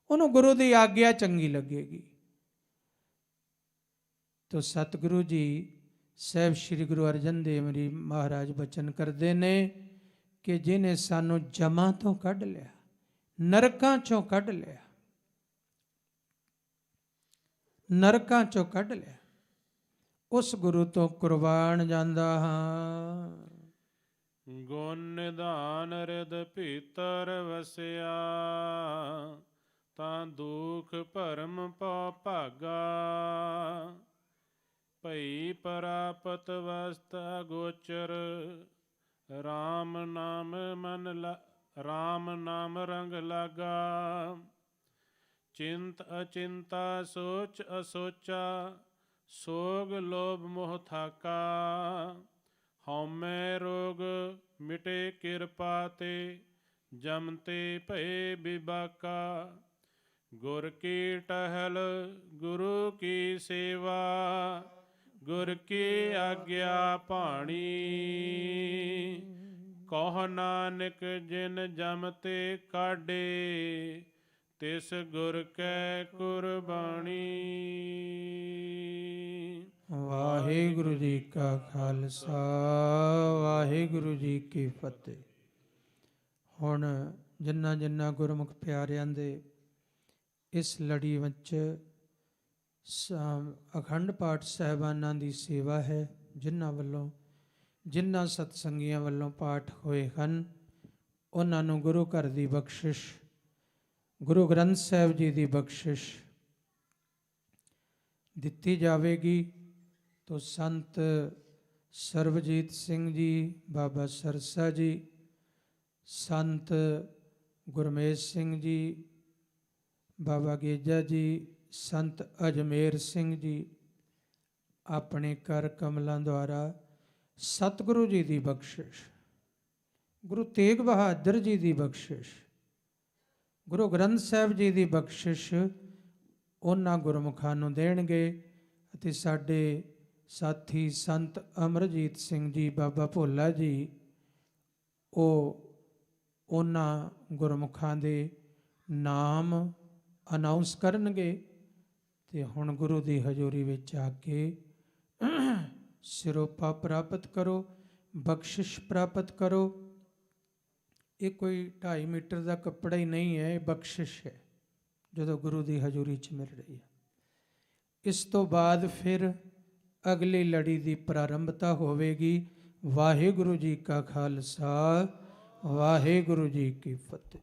ਉਹਨੂੰ ਗੁਰੂ ਦੀ ਆਗਿਆ ਚੰਗੀ ਲੱਗੇਗੀ। ਤੋ ਸਤਿਗੁਰੂ ਜੀ ਸਾਹਿਬ ਸ੍ਰੀ ਗੁਰੂ ਅਰਜਨ ਦੇਵ ਜੀ ਮਹਾਰਾਜ ਬਚਨ ਕਰਦੇ ਨੇ ਕਿ ਜਿਹਨੇ ਸਾਨੂੰ ਜਮਾਂ ਤੋਂ ਕੱਢ ਲਿਆ, ਨਰਕਾਂ ਚੋਂ ਕੱਢ ਲਿਆ, ਨਰਕਾਂ ਚੋਂ ਕੱਢ ਲਿਆ, ਉਸ ਗੁਰੂ ਤੋਂ ਕੁਰਬਾਨ ਜਾਂਦਾ ਹਾਂ। ਗੁਣ ਨਿਧਾਨ ਰਿਦ ਭੀਤਰ ਵਸਿਆ, ਤਾਂ ਦੁਖ ਭਰਮ ਪਉ ਭਾਗਾ। ਭਈ ਪ੍ਰਾਪਤ ਵਸਤ ਗੋਚਰ, RAM ਨਾਮ RAM ਨਾਮ ਰੰਗ ਲਾਗਾ। ਚਿੰਤ ਅਚਿੰਤਾ ਸੋਚ ਅਸੋਚਾ, ਸੋਗ ਲੋਭ ਮੋਹ ਥਾਕਾ। ਹਉਮੈ ਰੋਗ ਮਿਟੇ ਕਿਰਪਾ ਤੇ, ਜਮ ਤੇ ਭਏ ਬਿਬਾਕਾ। ਗੁਰ ਕੀ ਟਹਿਲ ਗੁਰੂ ਕੀ ਸੇਵਾ, ਗੁਰ ਕੀ ਆਗਿਆ ਭਾਣੀ। ਕਹੁ ਨਾਨਕ ਜਿਨ ਜਮ ਤੇ ਕਾਢੇ, ਤਿਸ ਗੁਰ ਕੈ ਕੁਰਬਾਨੀ। ਵਾਹਿਗੁਰੂ ਜੀ ਕਾ ਖਾਲਸਾ, ਵਾਹਿਗੁਰੂ ਜੀ ਕੀ ਫਤਿਹ। ਹੁਣ ਜਿਨ੍ਹਾਂ ਜਿਨ੍ਹਾਂ ਗੁਰਮੁਖ ਪਿਆਰਿਆਂ ਦੇ ਇਸ ਲੜੀ ਵਿੱਚ ਅਖੰਡ ਪਾਠ ਸਾਹਿਬਾਨਾਂ ਦੀ ਸੇਵਾ ਹੈ, ਜਿਨ੍ਹਾਂ ਵੱਲੋਂ, ਜਿਨ੍ਹਾਂ ਸਤਸੰਗੀਆਂ ਵੱਲੋਂ ਪਾਠ ਹੋਏ ਹਨ, ਉਹਨਾਂ ਨੂੰ ਗੁਰੂ ਘਰ ਦੀ ਬਖਸ਼ਿਸ਼, ਗੁਰੂ ਗ੍ਰੰਥ ਸਾਹਿਬ ਜੀ ਦੀ ਬਖਸ਼ਿਸ਼ ਦਿੱਤੀ ਜਾਵੇਗੀ। ਤੋ ਸੰਤ ਸਰਬਜੀਤ ਸਿੰਘ ਜੀ, ਬਾਬਾ ਸਰਸਾ ਜੀ, ਸੰਤ ਗੁਰਮੇਜ ਸਿੰਘ ਜੀ, ਬਾਬਾ ਗੇਜਾ ਜੀ, ਸੰਤ ਅਜਮੇਰ ਸਿੰਘ ਜੀ ਆਪਣੇ ਕਰ ਕਮਲਾਂ ਦੁਆਰਾ ਸਤਿਗੁਰੂ ਜੀ ਦੀ ਬਖਸ਼ਿਸ਼, ਗੁਰੂ ਤੇਗ ਬਹਾਦਰ ਜੀ ਦੀ ਬਖਸ਼ਿਸ਼, ਗੁਰੂ ਗ੍ਰੰਥ ਸਾਹਿਬ ਜੀ ਦੀ ਬਖਸ਼ਿਸ਼ ਉਹਨਾਂ ਗੁਰਮੁਖਾਂ ਨੂੰ ਦੇਣਗੇ। ਅਤੇ ਸਾਡੇ ਸਾਥੀ ਸੰਤ ਅਮਰਜੀਤ ਸਿੰਘ ਜੀ, ਬਾਬਾ ਭੋਲਾ ਜੀ, ਉਹ ਉਹਨਾਂ ਗੁਰਮੁਖਾਂ ਦੇ ਨਾਮ ਅਨਾਉਂਸ ਕਰਨਗੇ। ਤੇ ਹੁਣ ਗੁਰੂ ਦੀ ਹਜ਼ੂਰੀ ਵਿੱਚ ਆ ਕੇ ਸਿਰੋਪਾ ਪ੍ਰਾਪਤ ਕਰੋ, ਬਖਸ਼ਿਸ਼ ਪ੍ਰਾਪਤ ਕਰੋ। ਇਹ ਕੋਈ 2.5 ਮੀਟਰ ਦਾ ਕੱਪੜਾ ਹੀ ਨਹੀਂ ਹੈ, ਇਹ ਬਖਸ਼ਿਸ਼ ਹੈ ਜਦੋਂ ਗੁਰੂ ਦੀ ਹਜ਼ੂਰੀ 'ਚ ਮਿਲ ਰਹੀ ਹੈ। ਇਸ ਤੋਂ ਬਾਅਦ ਫਿਰ ਅਗਲੀ ਲੜੀ ਦੀ ਪ੍ਰਾਰੰਭਤਾ ਹੋਵੇਗੀ। ਵਾਹਿਗੁਰੂ ਜੀ ਕਾ ਖਾਲਸਾ, ਵਾਹਿਗੁਰੂ ਜੀ ਕੀ ਫਤਿਹ।